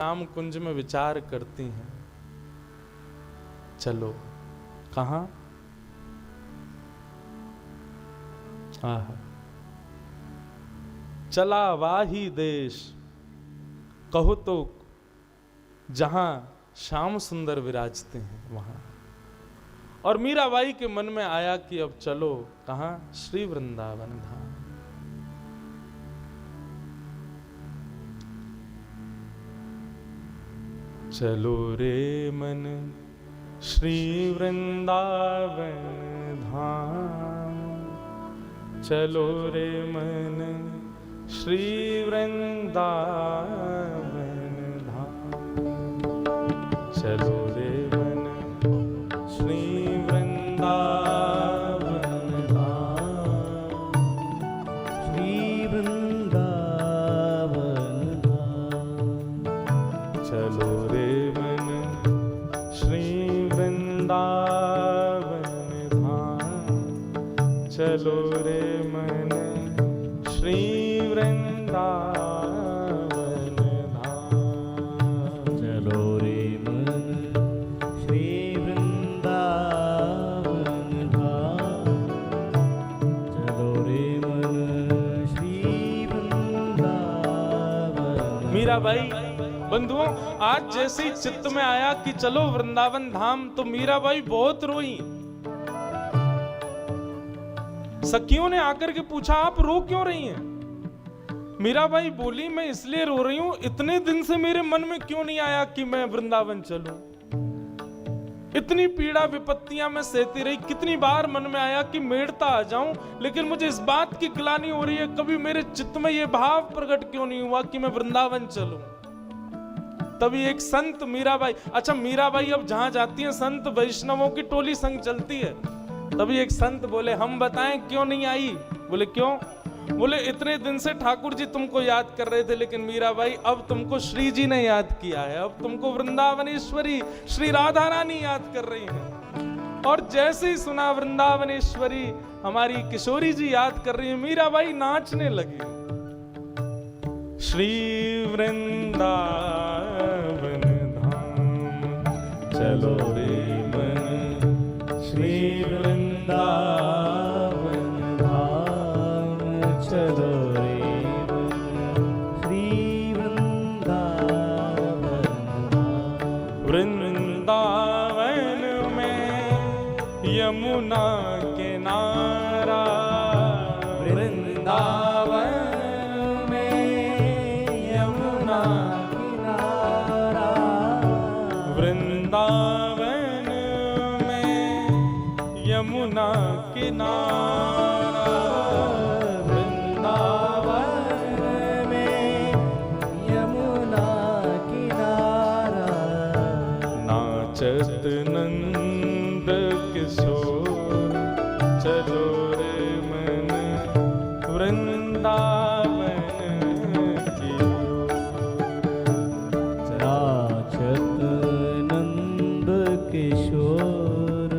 राम कुंज में विचार करती हैं। चलो कहाँ? आहा, चला वाही देश कहो तो जहां श्याम सुंदर विराजते हैं वहां। और मीराबाई के मन में आया कि अब चलो कहाँ? श्री वृंदावन धाम। चलो रे मन श्री वृंदावन धाम, चलो रे मन श्री वृंदावन धाम, चलो रे मन श्री वृंदावन धाम, श्री वृंदावन धाम, चलो रे मन श्री वृंदावन धाम, चलो रे मन श्री वृंदावन धाम, चलो रे मन श्री वृंदावन धाम, चलो रे मन श्री वृंदावन। मीराबाई बंधुओं, आज जैसे ही चित्त में आया कि चलो वृंदावन धाम, तो मीराबाई बहुत रोई। सखियों ने आकर के पूछा, आप रो क्यों रही हैं? मीराबाई बोली, मैं इसलिए रो रही हूं, इतने दिन से मेरे मन में क्यों नहीं आया कि मैं वृंदावन चलूं। इतनी पीड़ा विपत्तियां मैं सहती रही, कितनी बार मन में आया कि मेड़ता आ जाऊं, लेकिन मुझे इस बात की ग्लानि हो रही है, कभी मेरे चित्त में यह भाव प्रकट क्यों नहीं हुआ कि मैं वृंदावन चलूं। तभी एक संत मीराबाई, अच्छा मीराबाई अब जहां जाती है संत वैष्णवों की टोली संग चलती है। तभी एक संत बोले, हम बताएं क्यों नहीं आई? बोले क्यों? बोले इतने दिन से ठाकुर जी तुमको याद कर रहे थे, लेकिन मीराबाई अब तुमको श्री जी ने याद किया है, अब तुमको वृंदावनेश्वरी श्री राधा रानी याद कर रही हैं। और जैसे ही सुना वृंदावनेश्वरी हमारी किशोरी जी याद कर रही है, मीराबाई नाचने लगी। श्री वृंदावन धाम, चलो रे मन श्री वृंदावन धाम, चलो रे मन श्री वृंदावन धाम। वृंदावन में यमुना किनारा, वृंदावन वृंदावन में यमुना किनारा, वृंदावन में यमुना किनारा, नाचत नंद किशोर, चलो रे मन वृंदावन की ओर। नाचत नंद किशोर,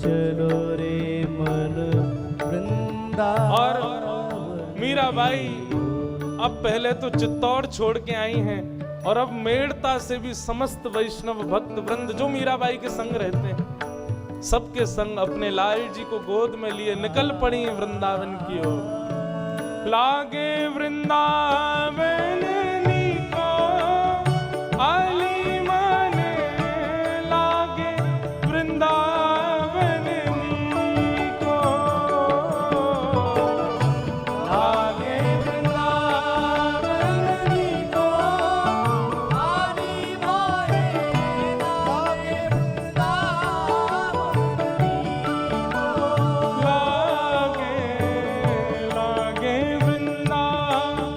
चलो रे मन वृंदावन। और मीराबाई अब पहले तो चित्तौड़ छोड़ के आई हैं, और अब मेड़ता से भी समस्त वैष्णव भक्त वृंद जो मीराबाई के संग रहते हैं, सबके संग अपने लाल जी को गोद में लिए निकल पड़ी वृंदावन की ओर। लागे वृंदावन नीको आली माने, लागे वृंदावन नीको, लागे वृंदावन नीको आली माने, लागे वृंदावन नीको, लागे वृंदावन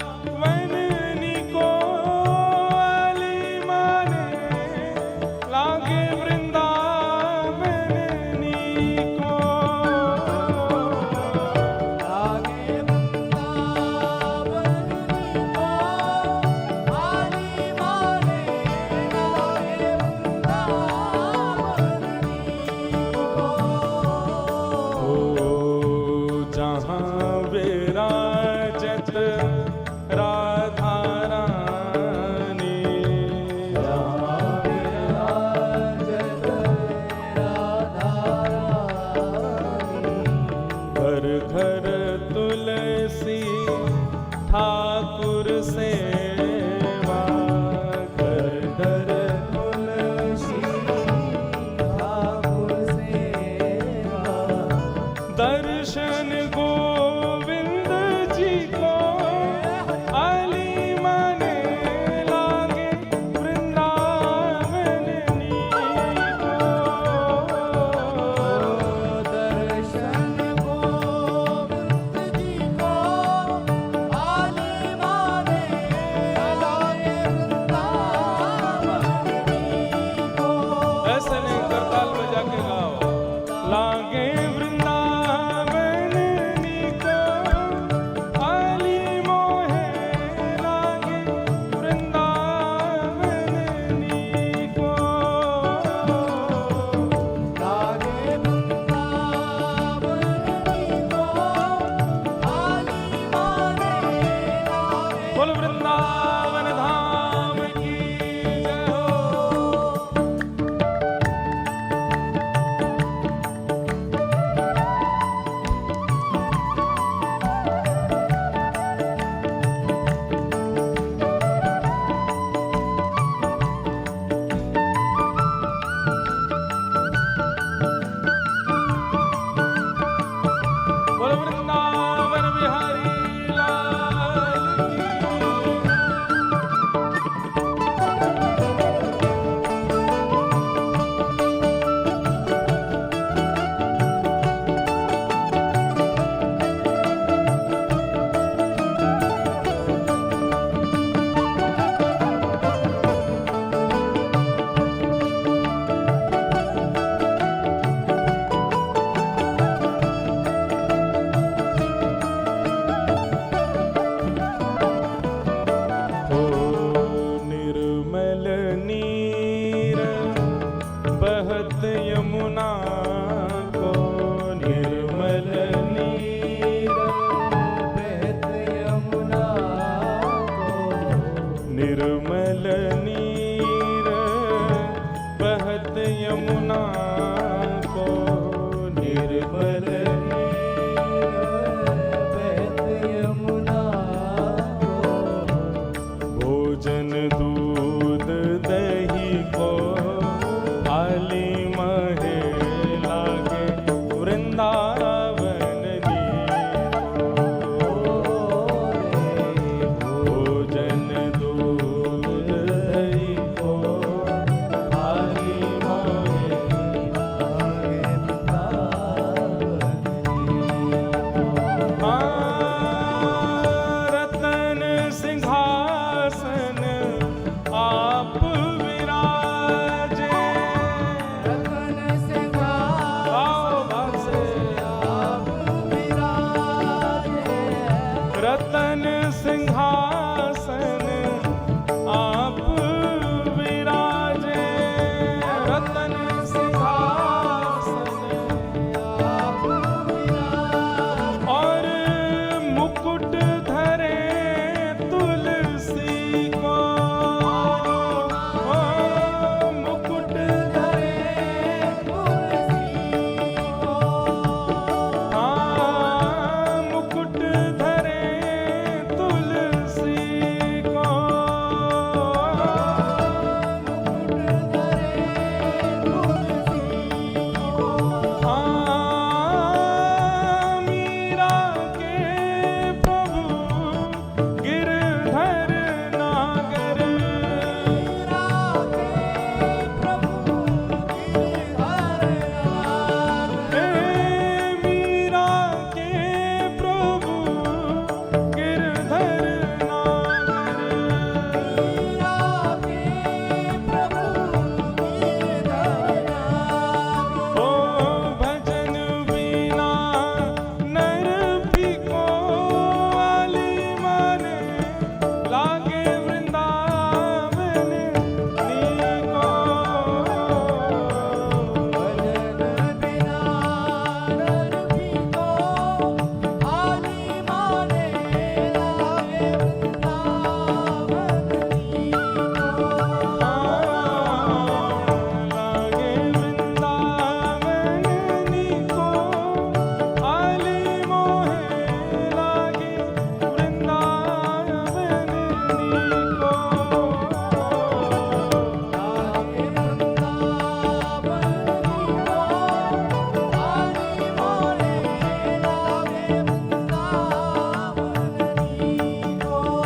यमुना को निर्मल यमुना भोजन दूध दही को आली महे लागे वृंदावन भोजन दूध दही को आली महे रतन सिंहासन आप विराजे रतन सिंहासन आप विराजे रतन सिंहासन आप विराजे रतन सिंहासन आप विराजे और मुकुट धरे तुलसी को मुकुट धरे तुलसी को मुकुट धरे तुलसी को मीरा के प्रभु गिरधर नागर मीरा के प्रभु गिरधर नागर ओ भजन बिना नर को वाली माने लागे वृंदावन नीको लागे वृंदावन नीको आली मोहे लागे वृंदावन नीको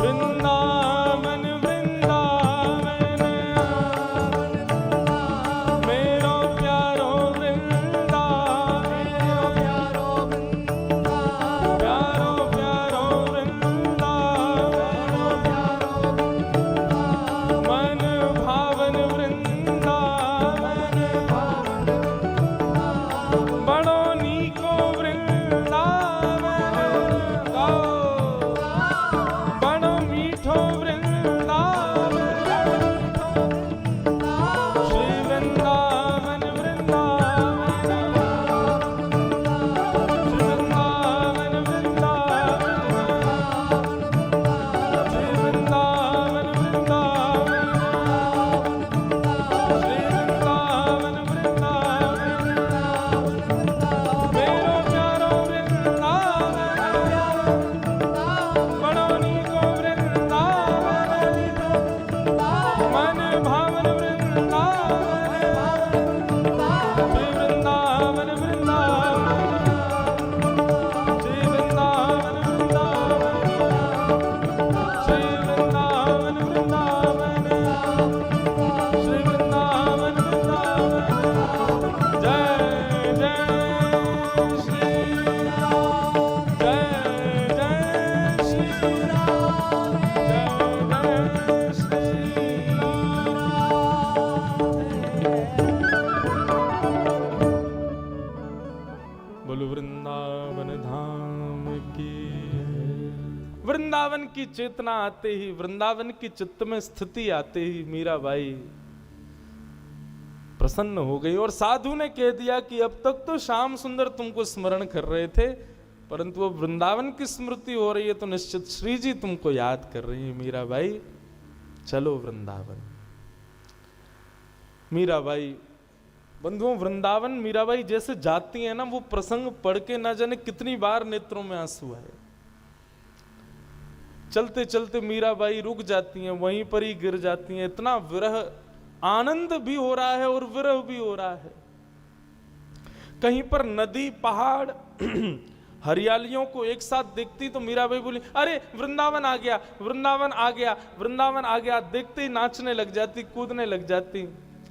वृंदावन वृंदावन मेरो प्यारो वृंदावन प्यारो प्यारो वृंदावन मन भावन वृंदावन बड़ो नीको वृंदावन गाओ बड़ो मीठो वृंदावन श्री वृंदावन वृंदावन श्री वृंदावन वृंदावन श्री वृंदावन वृंदावन श्री वृंदावन वृंदावन मेरो प्यारो वृंदावन बड़ो नीको वृंदावन मन भावन वृंदावन श्री वृंदावन वृंदावन श्री वृंदावन वृंदावन श्री वृंदावन वृंदावन श्री वृंदावन वृंदावन जय जय श्री राम जय जय श्री राम जय जय श्री बोलो वृंदावन धाम की वृंदावन की चेतना आते ही वृंदावन की चित्त में स्थिति आते ही मीराबाई प्रसन्न हो गई और साधु ने कह दिया कि अब तक तो श्याम सुंदर तुमको स्मरण कर रहे थे परंतु अब वृंदावन की स्मृति हो रही है तो निश्चित श्री जी तुमको याद कर रही है मीराबाई चलो वृंदावन। मीराबाई बंधुओं, वृंदावन मीराबाई जैसे जाती है ना, वो प्रसंग पढ़ के ना जाने कितनी बार नेत्रों में आंसू आए। चलते चलते मीराबाई रुक जाती हैं, वहीं पर ही गिर जाती हैं। इतना विरह, आनंद भी हो रहा है और विरह भी हो रहा है। कहीं पर नदी, पहाड़, हरियालियों को एक साथ देखती तो मीराबाई बोली, अरे वृंदावन आ गया, वृंदावन आ गया, वृंदावन आ गया। देखते ही नाचने लग जाती, कूदने लग जाती,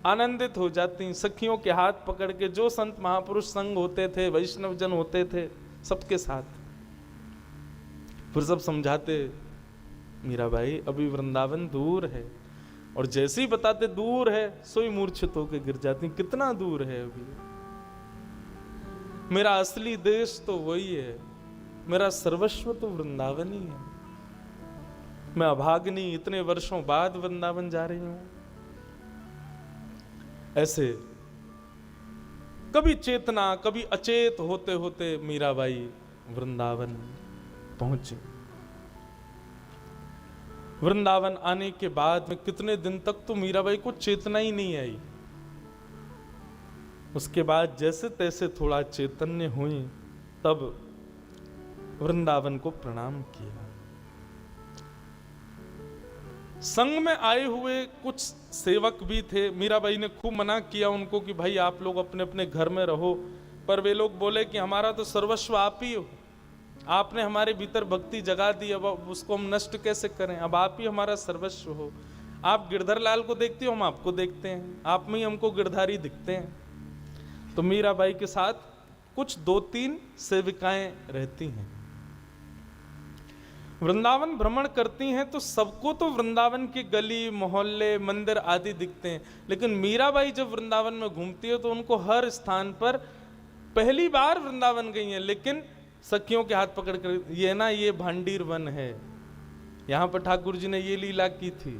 आनंदित हो जाती। सखियों के हाथ पकड़ के, जो संत महापुरुष संग होते थे, वैष्णव जन होते थे, सबके साथ फिर सब समझाते, मीराबाई अभी वृंदावन दूर है। और जैसे ही बताते दूर है, सोई मूर्छित होकर गिर जाती। कितना दूर है अभी, मेरा असली देश तो वही है, मेरा सर्वस्व तो वृंदावन ही है। मैं अभाग्नि, इतने वर्षों बाद वृंदावन जा रही हूं। ऐसे कभी चेतना, कभी अचेत होते होते मीराबाई वृंदावन पहुंची। वृंदावन आने के बाद में कितने दिन तक तो मीराबाई को चेतना ही नहीं आई। उसके बाद जैसे तैसे थोड़ा चैतन्य हुई, तब वृंदावन को प्रणाम किया। संग में आए हुए कुछ सेवक भी थे। मीराबाई ने खूब मना किया उनको कि भाई आप लोग अपने अपने घर में रहो, पर वे लोग बोले कि हमारा तो सर्वस्व आप ही हो, आपने हमारे भीतर भक्ति जगा दी, अब उसको हम नष्ट कैसे करें, अब आप ही हमारा सर्वस्व हो। आप गिरधर लाल को देखते हो, हम आपको देखते हैं, आप में ही हमको गिरधारी दिखते हैं। तो मीराबाई के साथ कुछ 2-3 सेविकाएं रहती हैं। वृंदावन भ्रमण करती हैं तो सबको तो वृंदावन के गली, मोहल्ले, मंदिर आदि दिखते हैं, लेकिन मीराबाई जब वृंदावन में घूमती है तो उनको हर स्थान पर, पहली बार वृंदावन गई हैं, लेकिन सखियों के हाथ पकड़ कर, ये ना ये भांडीर वन है, यहाँ पर ठाकुर जी ने ये लीला की थी,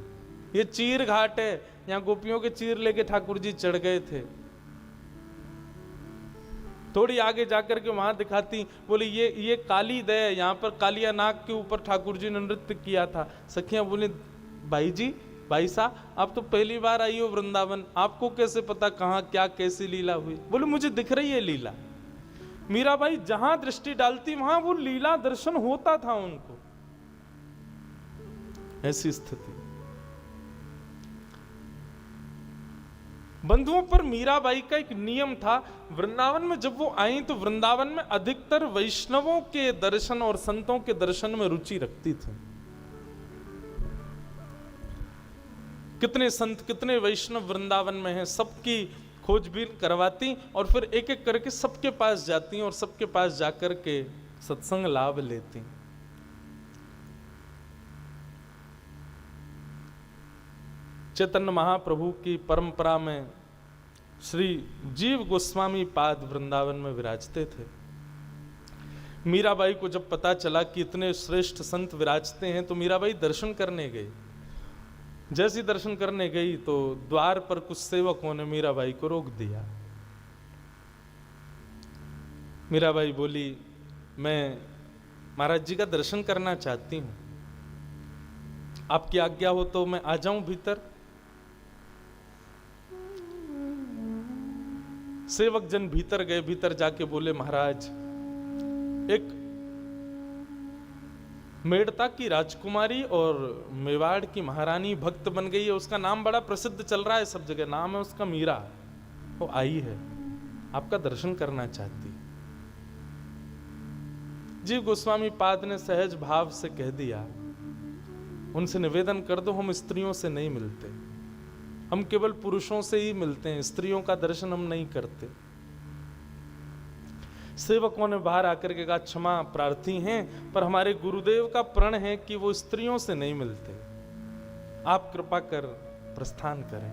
ये चीर घाट है, यहाँ गोपियों के चीर लेके ठाकुर जी चढ़ गए थे। थोड़ी आगे जाकर के वहां दिखाती, बोली ये काली दय, यहाँ पर कालिया नाग के ऊपर ठाकुर जी ने नृत्य किया था। सखियां बोली, भाई जी, भाई साहब, आप तो पहली बार आई हो वृंदावन, आपको कैसे पता कहाँ क्या कैसी लीला हुई? बोले मुझे दिख रही है लीला। मीराबाई जहां दृष्टि डालती वहां वो लीला दर्शन होता था उनको। ऐसी स्थिति। बंधुओं, पर मीराबाई का एक नियम था, वृंदावन में जब वो आई तो वृंदावन में अधिकतर वैष्णवों के दर्शन और संतों के दर्शन में रुचि रखती थी। कितने संत, कितने वैष्णव वृंदावन में हैं, सबकी खोजबीन करवाती और फिर एक एक करके सबके पास जाती और सबके पास जाकर के सत्संग लाभ लेती। चैतन्य महाप्रभु की परंपरा में श्री जीव गोस्वामी पाद वृंदावन में विराजते थे। मीराबाई को जब पता चला कि इतने श्रेष्ठ संत विराजते हैं तो मीराबाई दर्शन करने गई। जैसी दर्शन करने गई तो द्वार पर कुछ सेवकों ने मीराबाई को रोक दिया। मीराबाई बोली, मैं महाराज जी का दर्शन करना चाहती हूं, आपकी आज्ञा हो तो मैं आ जाऊं भीतर। सेवक जन भीतर गए। भीतर जाके बोले, महाराज, एक मेड़ता की राजकुमारी और मेवाड़ की महारानी भक्त बन गई है, उसका नाम बड़ा प्रसिद्ध चल रहा है सब जगह, नाम है उसका मीरा, वो आई है, आपका दर्शन करना चाहती। जीव गोस्वामी पाद ने सहज भाव से कह दिया, उनसे निवेदन कर दो, हम स्त्रियों से नहीं मिलते, हम केवल पुरुषों से ही मिलते हैं, स्त्रियों का दर्शन हम नहीं करते। सेवकों ने बाहर आकर के कहा, क्षमा प्रार्थी हैं, पर हमारे गुरुदेव का प्रण है कि वो स्त्रियों से नहीं मिलते, आप कृपा कर प्रस्थान करें।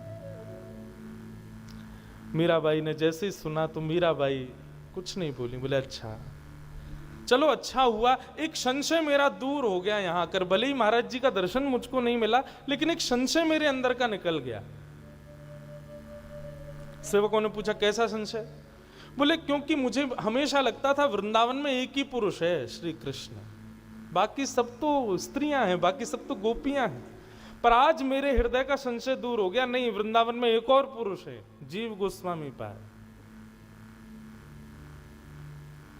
मीराबाई ने जैसे ही सुना तो मीराबाई कुछ नहीं बोली, बोले अच्छा, चलो अच्छा हुआ, एक संशय मेरा दूर हो गया यहाँ आकर, भले ही महाराज जी का दर्शन मुझको नहीं मिला, लेकिन एक संशय मेरे अंदर का निकल गया। सेवकों ने पूछा, कैसा संशय? बोले, क्योंकि मुझे हमेशा लगता था वृंदावन में एक ही पुरुष है, श्री कृष्ण, बाकी सब तो स्त्रियां हैं, बाकी सब तो गोपियां हैं, पर आज मेरे हृदय का संशय दूर हो गया, नहीं, वृंदावन में एक और पुरुष है, जीव गोस्वामी पाद।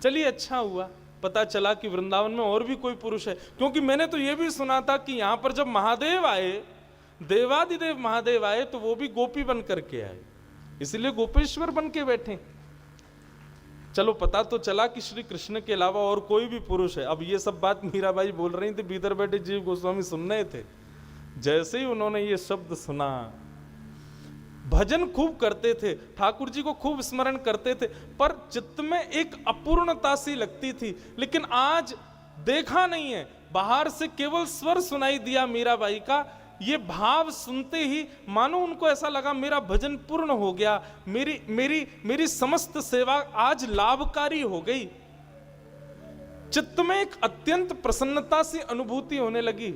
चलिए अच्छा हुआ पता चला कि वृंदावन में और भी कोई पुरुष है, क्योंकि मैंने तो ये भी सुना था कि यहां पर जब महादेव आए, देवादिदेव महादेव आए, तो वो भी गोपी बन करके आए, इसलिए गोपेश्वर बन के बैठे। चलो पता तो चला कि श्री कृष्ण के अलावा और कोई भी पुरुष है। अब ये सब बात मीराबाई बोल रही थी, भीतर बैठे जीव गोस्वामी सुन रहे थे। जैसे ही उन्होंने ये शब्द सुना, भजन खूब करते थे, ठाकुर जी को खूब स्मरण करते थे, पर चित्त में एक अपूर्णता सी लगती थी। लेकिन आज देखा नहीं है, बाहर से केवल स्वर सुनाई दिया मीराबाई का। ये भाव सुनते ही मानो उनको ऐसा लगा मेरा भजन पूर्ण हो गया, मेरी समस्त सेवा आज लाभकारी हो गई। चित्त में एक अत्यंत प्रसन्नता सी अनुभूति होने लगी।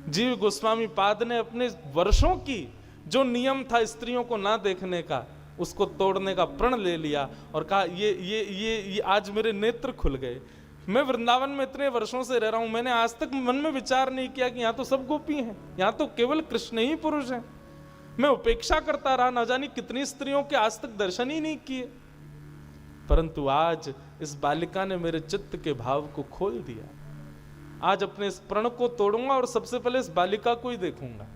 जीव गोस्वामी पाद ने अपने वर्षों की जो नियम था स्त्रियों को ना देखने का, उसको तोड़ने का प्रण ले लिया और कहा ये आज मेरे नेत्र खुल गए। मैं वृंदावन में इतने वर्षों से रह रहा हूं, मैंने आज तक मन में विचार नहीं किया कि यहां तो सब गोपी हैं, यहां तो केवल कृष्ण ही पुरुष हैं। मैं उपेक्षा करता रहा, ना जानी कितनी स्त्रियों के आज तक दर्शन ही नहीं किए, परंतु आज इस बालिका ने मेरे चित्त के भाव को खोल दिया। आज अपने इस प्रण को तोड़ूंगा और सबसे पहले इस बालिका को ही देखूंगा।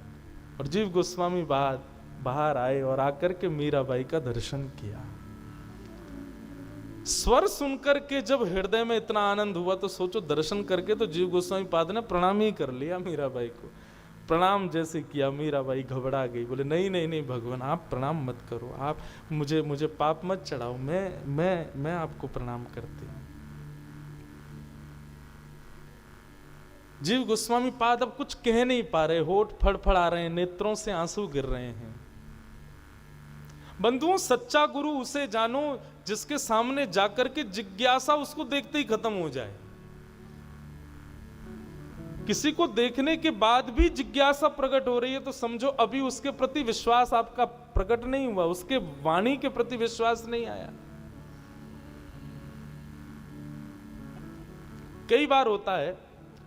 और जीव गोस्वामी बाहर आए और आकर के मीराबाई का दर्शन किया। स्वर सुनकर के जब हृदय में इतना आनंद हुआ, तो सोचो दर्शन करके तो जीव गोस्वामी पाद ने प्रणाम ही कर लिया मीराबाई को। प्रणाम जैसे किया, मीराबाई घबरा गई, बोले नहीं नहीं नहीं भगवान, आप प्रणाम मत करो, आप मुझे पाप मत चढ़ाओ, मैं आपको प्रणाम करती हूँ। जीव गोस्वामी पाद अब कुछ कह नहीं पा रहे, होठ फड़फड़ा रहे हैं, नेत्रों से आंसू गिर रहे हैं। बंधुओं, सच्चा गुरु उसे जानो जिसके सामने जाकर के जिज्ञासा उसको देखते ही खत्म हो जाए। किसी को देखने के बाद भी जिज्ञासा प्रकट हो रही है तो समझो अभी उसके प्रति विश्वास आपका प्रकट नहीं हुआ, उसके वाणी के प्रति विश्वास नहीं आया। कई बार होता है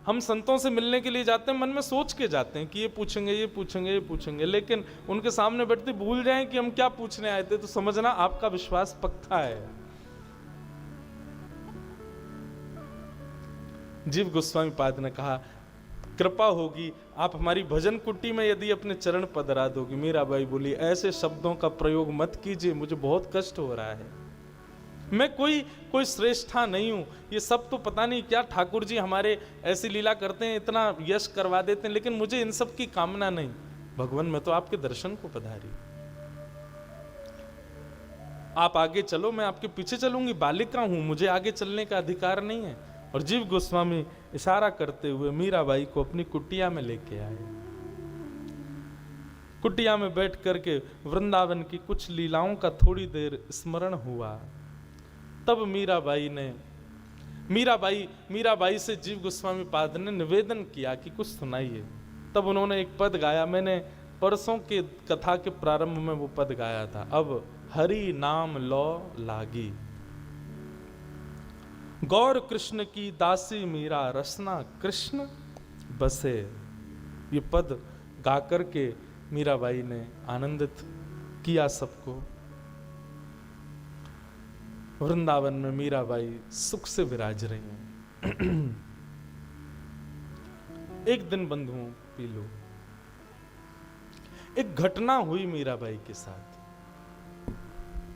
हम संतों से मिलने के लिए जाते हैं, मन में सोच के जाते हैं कि ये पूछेंगे ये पूछेंगे ये पूछेंगे, लेकिन उनके सामने बैठते भूल जाएं कि हम क्या पूछने आए थे, तो समझना आपका विश्वास पक्का है। जीव गोस्वामी पाद ने कहा कृपा होगी आप हमारी भजन कुटी में यदि अपने चरण पधरा दोगी। मीराबाई बोली ऐसे शब्दों का प्रयोग मत कीजिए, मुझे बहुत कष्ट हो रहा है, मैं कोई श्रेष्ठा नहीं हूं। ये सब तो पता नहीं क्या ठाकुर जी हमारे ऐसी लीला करते हैं, इतना यश करवा देते हैं, लेकिन मुझे इन सब की कामना नहीं। भगवान मैं तो आपके दर्शन को पधारी, आप आगे चलो, मैं आपके पीछे चलूंगी, बालिका हूं, मुझे आगे चलने का अधिकार नहीं है। और जीव गोस्वामी इशारा करते हुए मीराबाई को अपनी कुटिया में लेके आए। कुटिया में बैठ करके वृंदावन की कुछ लीलाओं का थोड़ी देर स्मरण हुआ। तब मीराबाई से जीव गोस्वामी पाद ने निवेदन किया कि कुछ सुनाइए। तब उन्होंने एक पद गाया, मैंने परसों के कथा के प्रारंभ में वो पद गाया था, अब हरि नाम लो लागी, गौर कृष्ण की दासी मीरा रसना कृष्ण बसे। ये पद गा करके मीराबाई ने आनंदित किया सबको। वृंदावन में मीराबाई सुख से विराज रही हैं। एक दिन बंधुओं पी लो, एक घटना हुई मीराबाई के साथ,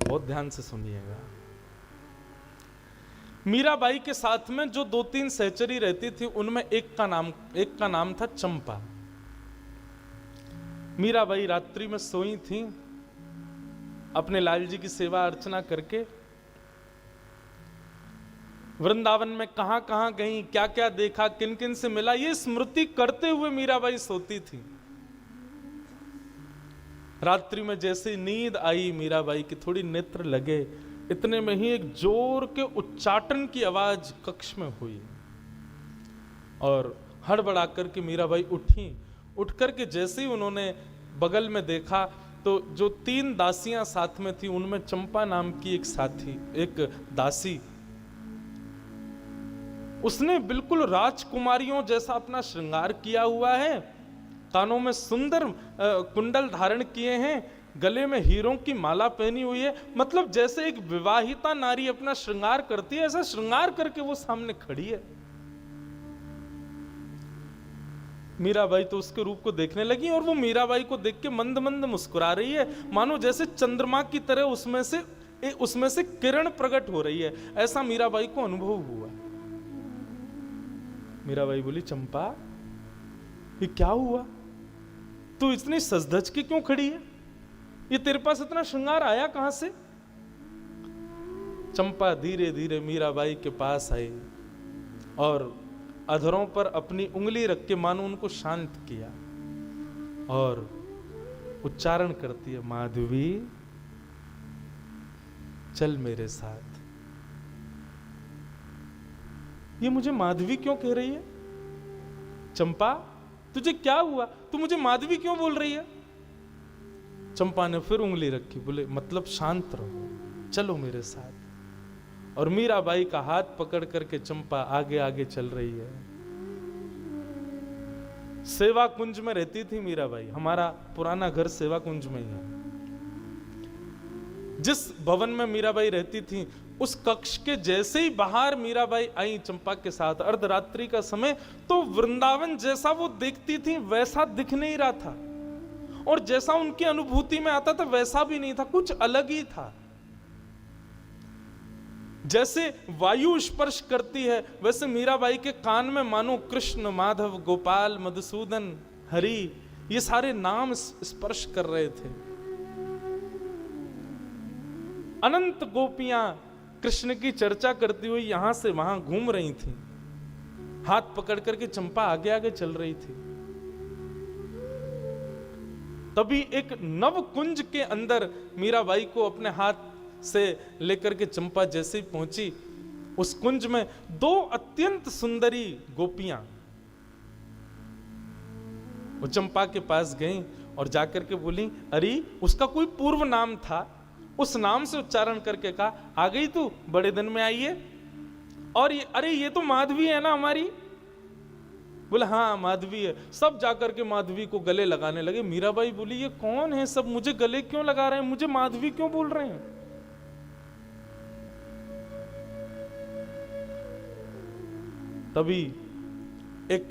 बहुत ध्यान से सुनिएगा। मीराबाई के साथ में जो 2-3 सहचरी रहती थी, उनमें एक का नाम था चंपा। मीराबाई रात्रि में सोई थी, अपने लाल जी की सेवा अर्चना करके वृंदावन में कहां कहां गई, क्या क्या देखा, किन किन से मिला, ये स्मृति करते हुए मीराबाई सोती थी। रात्रि में जैसे नींद आई मीराबाई की, थोड़ी नेत्र लगे, इतने में ही एक जोर के उच्चाटन की आवाज कक्ष में हुई और हड़बड़ा करके मीराबाई उठी। उठ करके जैसे ही उन्होंने बगल में देखा तो जो 3 दासियां साथ में थी, उनमें चंपा नाम की एक दासी, उसने बिल्कुल राजकुमारियों जैसा अपना श्रृंगार किया हुआ है, कानों में सुंदर कुंडल धारण किए हैं, गले में हीरों की माला पहनी हुई है, मतलब जैसे एक विवाहिता नारी अपना श्रृंगार करती है, ऐसा श्रृंगार करके वो सामने खड़ी है। मीराबाई तो उसके रूप को देखने लगी और वो मीराबाई को देख के मंद मंद मुस्कुरा रही है, मानो जैसे चंद्रमा की तरह उसमें से किरण प्रकट हो रही है, ऐसा मीराबाई को अनुभव हुआ। मीराबाई बोली, चंपा ये क्या हुआ, तू इतनी सज-धज के क्यों खड़ी है, ये तेरे पास इतना श्रृंगार आया कहां से? चंपा धीरे धीरे मीराबाई के पास आई और अधरों पर अपनी उंगली रख के मानो उनको शांत किया और उच्चारण करती है, माधवी चल मेरे साथ। ये मुझे माधवी क्यों कह रही है? चंपा तुझे क्या हुआ, तू मुझे माधवी क्यों बोल रही है? चंपा ने फिर उंगली रखी, बोले मतलब शांत रहो, चलो मेरे साथ। और मीराबाई का हाथ पकड़ करके चंपा आगे आगे चल रही है। सेवा कुंज में रहती थी मीराबाई, हमारा पुराना घर सेवा कुंज में ही है। जिस भवन में मीराबाई रहती थी उस कक्ष के जैसे ही बाहर मीराबाई आई चंपा के साथ अर्धरात्रि का समय, तो वृंदावन जैसा वो देखती थी वैसा दिख नहीं रहा था, और जैसा उनकी अनुभूति में आता था वैसा भी नहीं था, कुछ अलग ही था। जैसे वायु स्पर्श करती है वैसे मीराबाई के कान में मानो कृष्ण, माधव, गोपाल, मधुसूदन, हरि ये सारे नाम स्पर्श कर रहे थे। अनंत गोपियां कृष्ण की चर्चा करती हुई यहां से वहां घूम रही थी, हाथ पकड़ करके चंपा आगे आगे चल रही थी। तभी एक नव कुंज के अंदर मीराबाई को अपने हाथ से लेकर के चंपा जैसे ही पहुंची, उस कुंज में दो अत्यंत सुंदरी गोपियां वो चंपा के पास गईं और जाकर के बोली, अरे उसका कोई पूर्व नाम था, उस नाम से उच्चारण करके कहा, आ गई तू, बड़े दिन में आई है। और ये, अरे ये तो माधवी है ना हमारी। बोले हाँ माधवी है। सब जाकर के माधवी को गले लगाने लगे। मीराबाई बोली, ये कौन है सब, मुझे गले क्यों लगा रहे हैं, मुझे माधवी क्यों बोल रहे हैं? तभी एक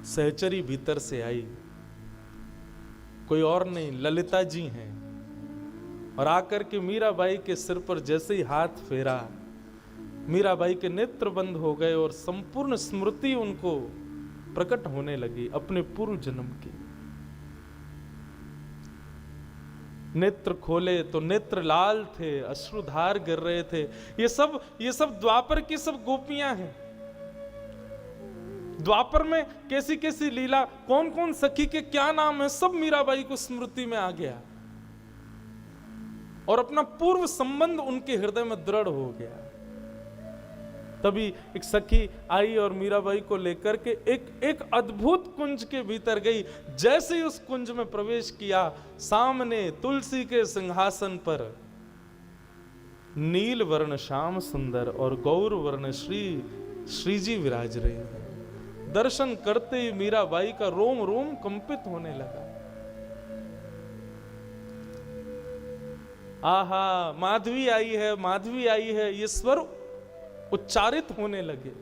सहचरी भीतर से आई, कोई और नहीं ललिता जी हैं, और आकर के मीराबाई के सिर पर जैसे ही हाथ फेरा, मीराबाई के नेत्र बंद हो गए और संपूर्ण स्मृति उनको प्रकट होने लगी अपने पूर्व जन्म की। नेत्र खोले तो नेत्र लाल थे, अश्रुधार गिर रहे थे। ये सब द्वापर की सब गोपियां हैं। द्वापर में कैसी कैसी लीला, कौन कौन सखी के क्या नाम है, सब मीराबाई को स्मृति में आ गया और अपना पूर्व संबंध उनके हृदय में दृढ़ हो गया। तभी एक सखी आई और मीराबाई को लेकर के एक अद्भुत कुंज के भीतर गई। जैसे ही उस कुंज में प्रवेश किया, सामने तुलसी के सिंहासन पर नील वर्ण श्याम सुंदर और गौर वर्ण श्री जी विराज रहे हैं। दर्शन करते ही मीराबाई का रोम रोम कंपित होने लगा। आहा माधवी आई है, माधवी आई है, ये स्वर उच्चारित होने लगे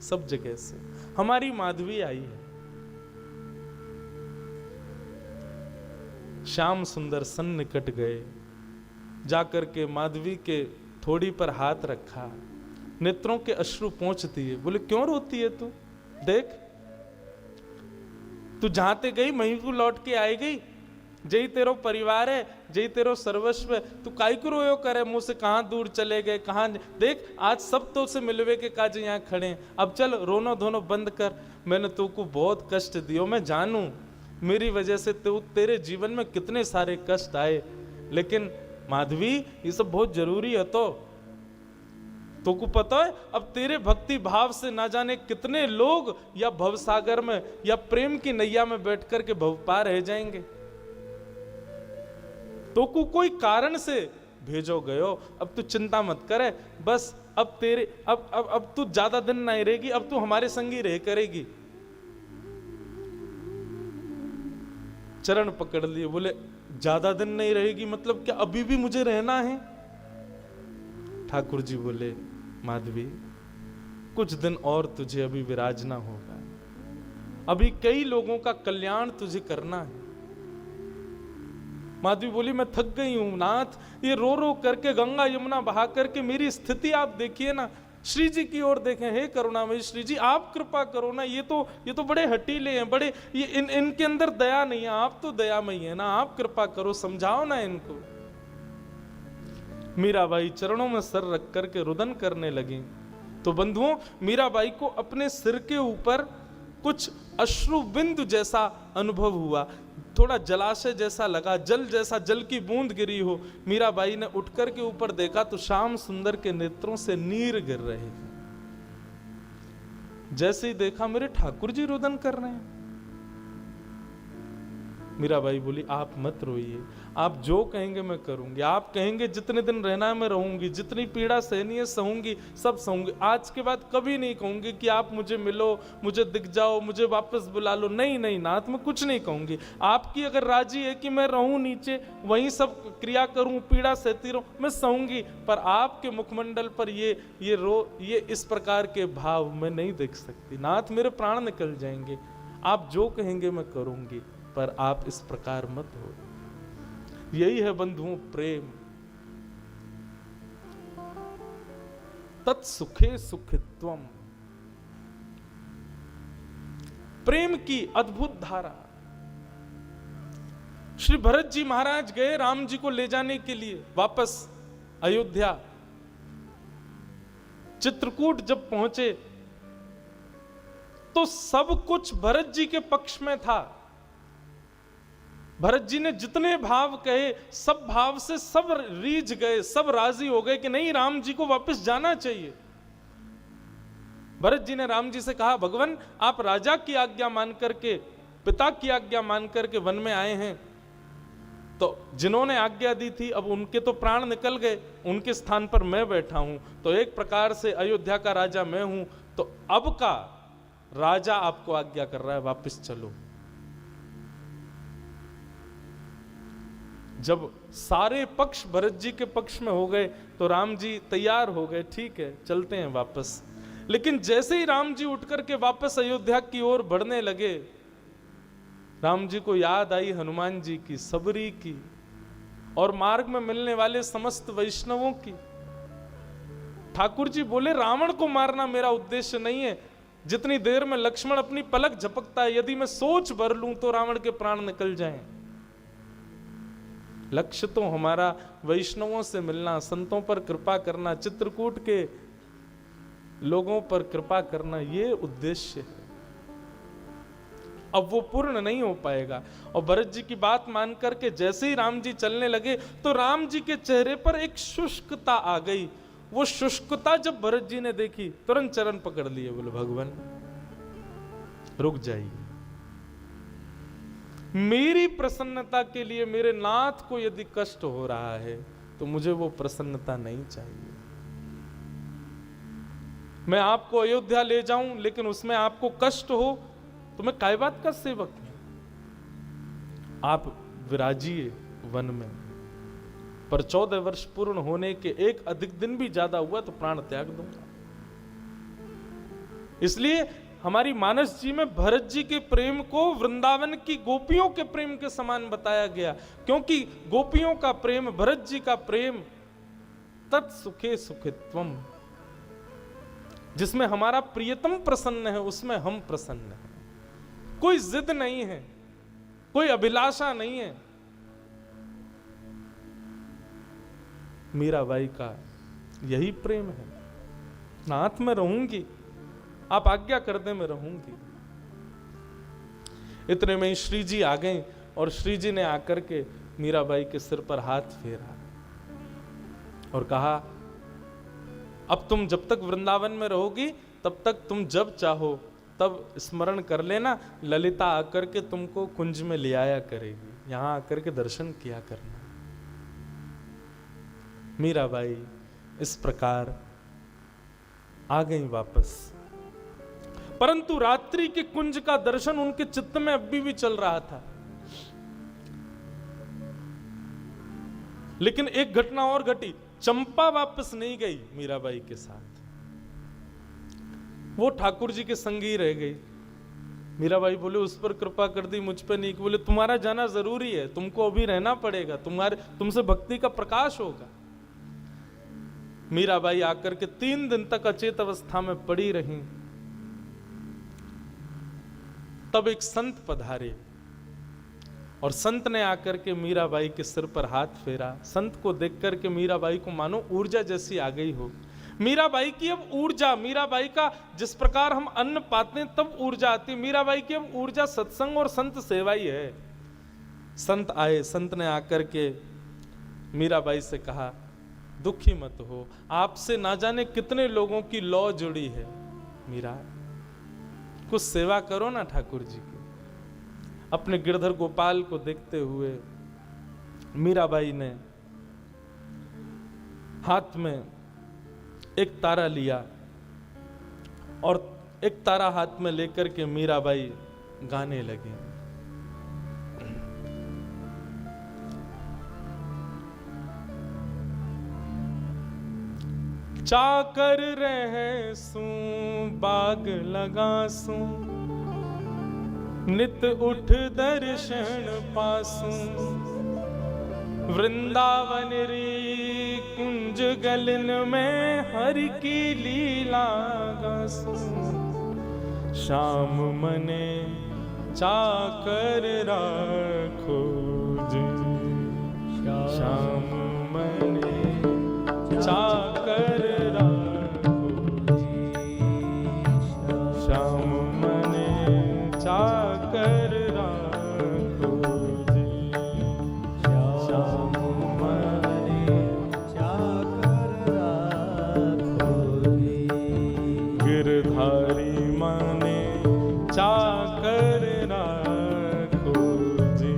सब जगह से, हमारी माधवी आई है। श्याम सुंदर सन्निकट गए, जाकर के माधवी के थोड़ी पर हाथ रखा, नेत्रों के अश्रु पोंछ दिए। बोले क्यों रोती है तू, देख तू जहां ते गई वहीं को लौट के आई गई, जय तेरो परिवार है, जय तेरो सर्वस्व है, तू काई को रोयो करे, मुंह से कहां दूर चले गए, कहां देख आज सब तो से मिलवे के काज यहाँ खड़े हैं, अब चल रोनो धोनो बंद कर, मैंने तू को बहुत कष्ट दियो, मैं जानू मेरी वजह से तू तेरे जीवन में कितने सारे कष्ट आए, लेकिन माधवी ये सब बहुत जरूरी है। तो को पता है अब तेरे भक्ति भाव से ना जाने कितने लोग या भवसागर में या प्रेम की नैया में बैठ कर के भव पार रह जाएंगे। तो को कोई कारण से भेजो गयो, अब तू चिंता मत करे, बस अब तेरे अब तू ज्यादा दिन नहीं रहेगी, अब तू हमारे संग ही रह करेगी। चरण पकड़ लिए, बोले ज्यादा दिन नहीं रहेगी, मतलब क्या अभी भी मुझे रहना है? ठाकुर जी बोले, माधवी कुछ दिन और तुझे अभी विराजना होगा, अभी कई लोगों का कल्याण तुझे करना है। माधवी बोली, मैं थक गई हूं नाथ, ये रो रो करके गंगा यमुना बहा करके मेरी स्थिति आप देखिए ना, श्री जी की ओर देखें, हे करुणामयी श्री जी आप कृपा करो ना, ये तो बड़े हटीले हैं, बड़े ये इनके अंदर दया नहीं है, आप तो दयामयी है ना, आप कृपा करो, समझाओ ना इनको। मीराबाई चरणों में सर रख करके रुदन करने लगी। तो बंधुओं, मीराबाई को अपने सिर के ऊपर कुछ अश्रु बिंदु जैसा अनुभव हुआ, थोड़ा जलाशय जैसा लगा, जल जैसा, जल की बूंद गिरी हो। मीराबाई ने उठकर के ऊपर देखा तो श्याम सुंदर के नेत्रों से नीर गिर रहे थे। जैसे ही देखा, मेरे ठाकुर जी रुदन कर रहे हैं। मीराबाई बोली, आप मत रोइए, आप जो कहेंगे मैं करूंगी, आप कहेंगे जितने दिन रहना है मैं रहूंगी, जितनी पीड़ा सहनी है सहूंगी, सब सहूंगी। आज के बाद कभी नहीं कहूंगी कि आप मुझे मिलो, मुझे दिख जाओ, मुझे वापस बुला लो, नहीं नहीं नाथ, मैं कुछ नहीं कहूंगी। आपकी अगर राजी है कि मैं रहूं नीचे, वहीं सब क्रिया करूं, पीड़ा सहती रहूं, मैं सहूंगी, पर आपके मुखमंडल पर ये इस प्रकार के भाव मैं नहीं देख सकती नाथ, मेरे प्राण निकल जाएंगे। आप जो कहेंगे मैं करूंगी, पर आप इस प्रकार मत हो। यही है बंधुओं प्रेम, तत्सुखे सुखित्वम, प्रेम की अद्भुत धारा। श्री भरत जी महाराज गए राम जी को ले जाने के लिए वापस अयोध्या। चित्रकूट जब पहुंचे तो सब कुछ भरत जी के पक्ष में था। भरत जी ने जितने भाव कहे, सब भाव से सब रीझ गए, सब राजी हो गए कि नहीं, राम जी को वापस जाना चाहिए। भरत जी ने राम जी से कहा, भगवान आप राजा की आज्ञा मान करके, पिता की आज्ञा मान करके वन में आए हैं, तो जिन्होंने आज्ञा दी थी अब उनके तो प्राण निकल गए, उनके स्थान पर मैं बैठा हूं, तो एक प्रकार से अयोध्या का राजा मैं हूं, तो अब का राजा आपको आज्ञा कर रहा है, वापस चलो। जब सारे पक्ष भरत जी के पक्ष में हो गए तो राम जी तैयार हो गए, ठीक है चलते हैं वापस। लेकिन जैसे ही राम जी उठ करके वापस अयोध्या की ओर बढ़ने लगे, राम जी को याद आई हनुमान जी की, सबरी की, और मार्ग में मिलने वाले समस्त वैष्णवों की। ठाकुर जी बोले, रावण को मारना मेरा उद्देश्य नहीं है, जितनी देर में लक्ष्मण अपनी पलक झपकता है, यदि मैं सोच भर लूं तो रावण के प्राण निकल जाएं। लक्ष्य तो हमारा वैष्णवों से मिलना, संतों पर कृपा करना, चित्रकूट के लोगों पर कृपा करना, ये उद्देश्य है। अब वो पूर्ण नहीं हो पाएगा। और भरत जी की बात मान करके जैसे ही राम जी चलने लगे तो राम जी के चेहरे पर एक शुष्कता आ गई। वो शुष्कता जब भरत जी ने देखी, तुरंत चरण पकड़ लिए, बोले भगवान रुक जाइए, मेरी प्रसन्नता के लिए मेरे नाथ को यदि कष्ट हो रहा है तो मुझे वो प्रसन्नता नहीं चाहिए। मैं आपको अयोध्या ले जाऊं लेकिन उसमें आपको कष्ट हो तो मैं काय बात का सेवक हूं। आप विराजिए वन में, पर 14 वर्ष पूर्ण होने के एक अधिक दिन भी ज्यादा हुआ तो प्राण त्याग दूंगा। इसलिए हमारी मानस जी में भरत जी के प्रेम को वृंदावन की गोपियों के प्रेम के समान बताया गया, क्योंकि गोपियों का प्रेम, भरत जी का प्रेम तत्सुखे सुखित्वम, जिसमें हमारा प्रियतम प्रसन्न है उसमें हम प्रसन्न हैं। कोई जिद नहीं है, कोई अभिलाषा नहीं है। मीराबाई का यही प्रेम है, नाथ में रहूंगी, आप आज्ञा कर दे मैं रहूंगी। इतने में श्री जी आ गए और श्री जी ने आकर के मीराबाई के सिर पर हाथ फेरा और कहा, अब तुम जब तक वृंदावन में रहोगी तब तक तुम जब चाहो तब स्मरण कर लेना, ललिता आकर के तुमको कुंज में ले आया करेगी, यहां आकर के दर्शन किया करना। मीराबाई इस प्रकार आ गई वापस, परंतु रात्रि के कुंज का दर्शन उनके चित्त में अभी भी चल रहा था। लेकिन एक घटना और घटी, चंपा वापस नहीं गई मीराबाई के साथ, वो ठाकुर जी के संग ही रह गई। मीराबाई बोले उस पर कृपा कर दी, मुझ पर नहीं। बोले तुम्हारा जाना जरूरी है, तुमको अभी रहना पड़ेगा, तुमसे भक्ति का प्रकाश होगा। मीराबाई आकर के 3 दिन तक अचेत अवस्था में पड़ी रही। तब एक संत पधारे और संत ने आकर के मीराबाई के सिर पर हाथ फेरा। संत को देख करके मीराबाई को मानो ऊर्जा जैसी आ गई हो। मीराबाई की अब ऊर्जा, मीराबाई का जिस प्रकार हम अन्न पाते हैं तब ऊर्जा आती, मीराबाई की अब ऊर्जा सत्संग और संत सेवा ही है। संत आए, संत ने आकर के मीराबाई से कहा दुखी मत हो, आपसे ना जाने कितने लोगों की लौ जुड़ी है, मीरा कुछ सेवा करो ना ठाकुर जी की। अपने गिरधर गोपाल को देखते हुए मीराबाई ने हाथ में एक तारा लिया और एक तारा हाथ में लेकर के मीराबाई गाने लगे। चाकर रहे सू बाग लगासू, नित उठ दर्शन पासू, वृंदावन री कुंज गलन में हरि की लीला गासू। श्याम मने चाकर राखो जी, श्याम मने चाकर राखो जी, श्याम मने चाकर राखो जी, श्याम मने चाकर राखो जी। गिरधारी मने चाकर राखो जी,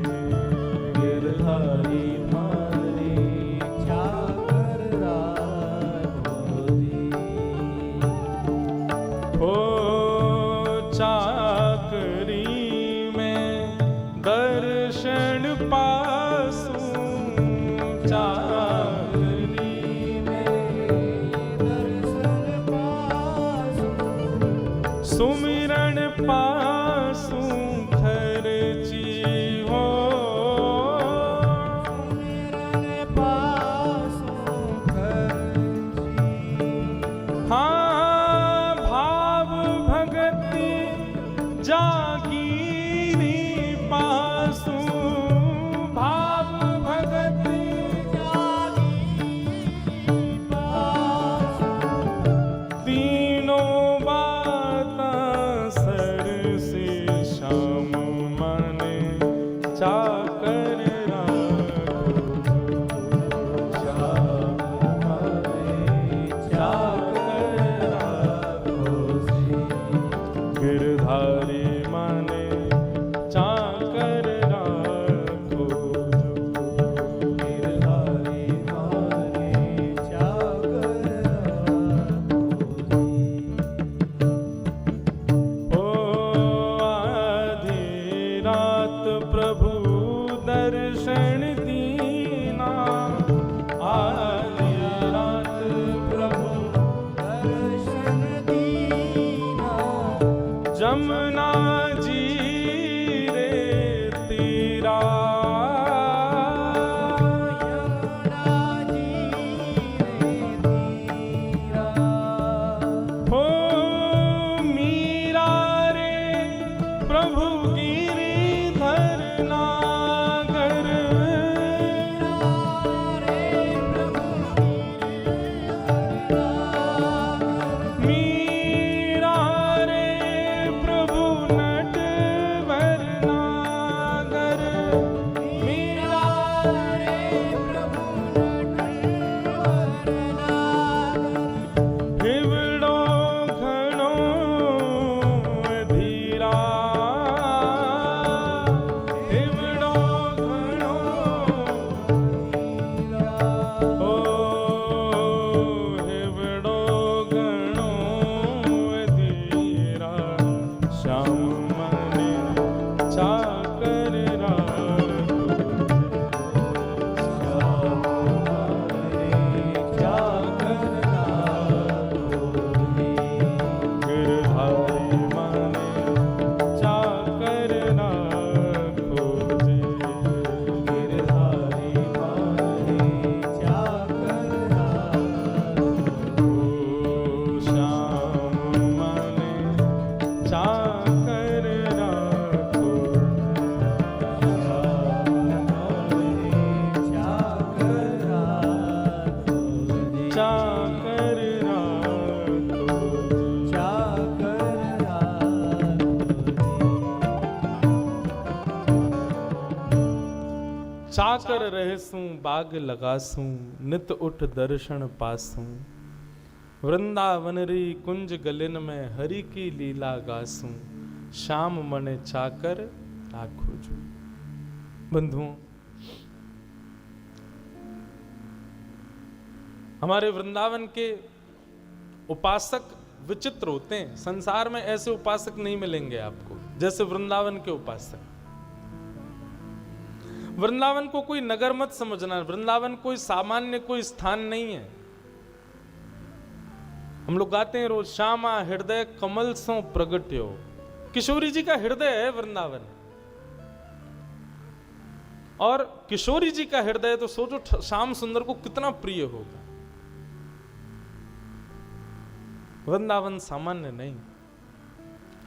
चाकर राखो जी। चाकर राखो जी। चाकर रहसूं बाग लगासूं नित उठ दर्शन पासूं वृंदावन री कुंज गलिन में हरि की लीला गासूं श्याम मने चाकर राखो जो। बंधुओं, हमारे वृंदावन के उपासक विचित्र होते हैं। संसार में ऐसे उपासक नहीं मिलेंगे आपको जैसे वृंदावन के उपासक। वृंदावन को कोई नगर मत समझना, वृंदावन कोई सामान्य कोई स्थान नहीं है। हम लोग गाते हैं रोज, श्यामा हृदय कमल सो प्रगट्यो। किशोरी जी का हृदय है वृंदावन, और किशोरी जी का हृदय तो सोचो श्याम सुंदर को कितना प्रिय होगा। वृंदावन सामान्य नहीं।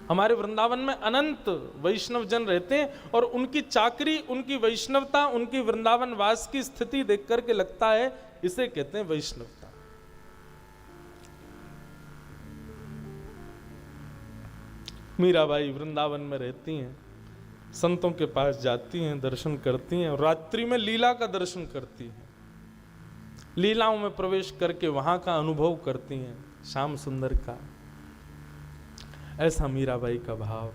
हमारे वृंदावन में अनंत वैष्णव जन रहते हैं और उनकी चाकरी, उनकी वैष्णवता, उनकी वृंदावन वास की स्थिति देख करके लगता है इसे कहते हैं वैष्णवता। मीराबाई वृंदावन में रहती हैं, संतों के पास जाती हैं, दर्शन करती हैं और रात्रि में लीला का दर्शन करती हैं। लीलाओं में प्रवेश करके वहां का अनुभव करती हैं श्याम सुंदर का। ऐसा मीराबाई का भाव।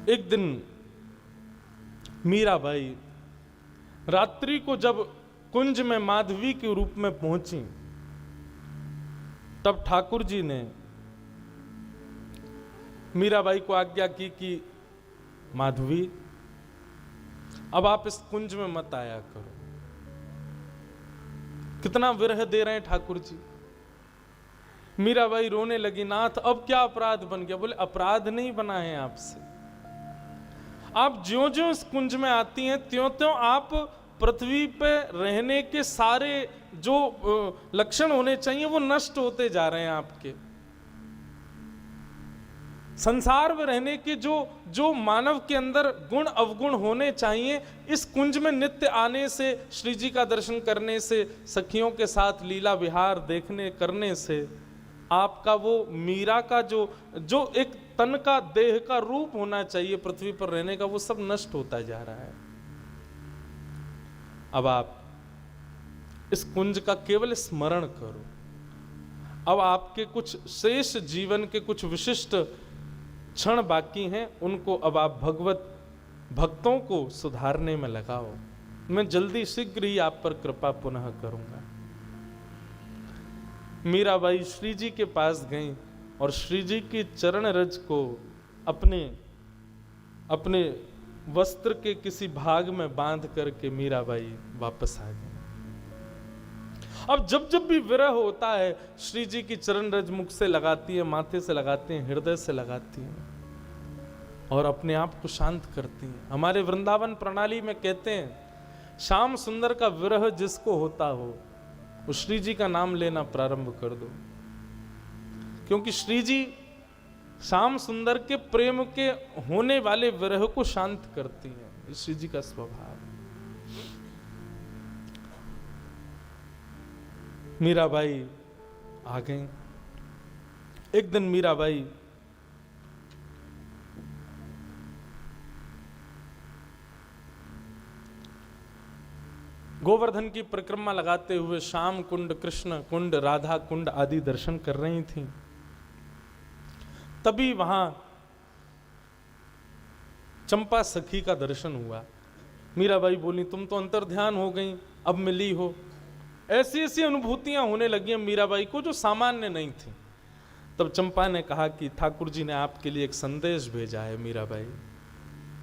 एक दिन मीराबाई रात्रि को जब कुंज में माधवी के रूप में पहुंची, तब ठाकुर जी ने मीराबाई को आज्ञा की कि माधवी, अब आप इस कुंज में मत आया करो। कितना विरह दे रहे हैं ठाकुर जी। मीराबाई रोने लगी, नाथ अब क्या अपराध बन गया? बोले अपराध नहीं बना है आपसे। आप ज्यों ज्यों इस कुंज में आती हैं त्यों त्यों आप पृथ्वी पे रहने के सारे जो लक्षण होने चाहिए वो नष्ट होते जा रहे हैं आपके। संसार में रहने के जो मानव के अंदर गुण अवगुण होने चाहिए, इस कुंज में नित्य आने से, श्री जी का दर्शन करने से, सखियों के साथ लीला विहार देखने करने से आपका वो मीरा का जो एक तन का देह का रूप होना चाहिए पृथ्वी पर रहने का, वो सब नष्ट होता जा रहा है। अब आप इस कुंज का केवल स्मरण करो। अब आपके कुछ शेष जीवन के कुछ विशिष्ट क्षण बाकी हैं, उनको अब आप भगवत भक्तों को सुधारने में लगाओ। मैं जल्दी शीघ्र ही आप पर कृपा पुनः करूंगा। मीराबाई श्री जी के पास गई और श्री जी की चरण रज को अपने वस्त्र के किसी भाग में बांध करके मीराबाई वापस आ गई। अब जब भी विरह होता है, श्री जी की चरण रज मुख से लगाती है, माथे से लगाती हैं, हृदय से लगाती हैं और अपने आप को शांत करती हैं। हमारे वृंदावन प्रणाली में कहते हैं, श्याम सुंदर का विरह जिसको होता हो वो श्री जी का नाम लेना प्रारंभ कर दो, क्योंकि श्री जी श्याम सुंदर के प्रेम के होने वाले विरह को शांत करती हैं। श्री जी का स्वभाव। मीराबाई आ गई। एक दिन मीराबाई गोवर्धन की परिक्रमा लगाते हुए श्याम कुंड, कृष्ण कुंड, राधा कुंड आदि दर्शन कर रही थीं। तभी वहां चंपा सखी का दर्शन हुआ। मीराबाई बोली, तुम तो अंतर्ध्यान हो गई, अब मिली हो। ऐसी ऐसी अनुभूतियां होने लगी मीराबाई को जो सामान्य नहीं थी। तब चंपा ने कहा कि ठाकुर जी ने आपके लिए एक संदेश भेजा है मीराबाई।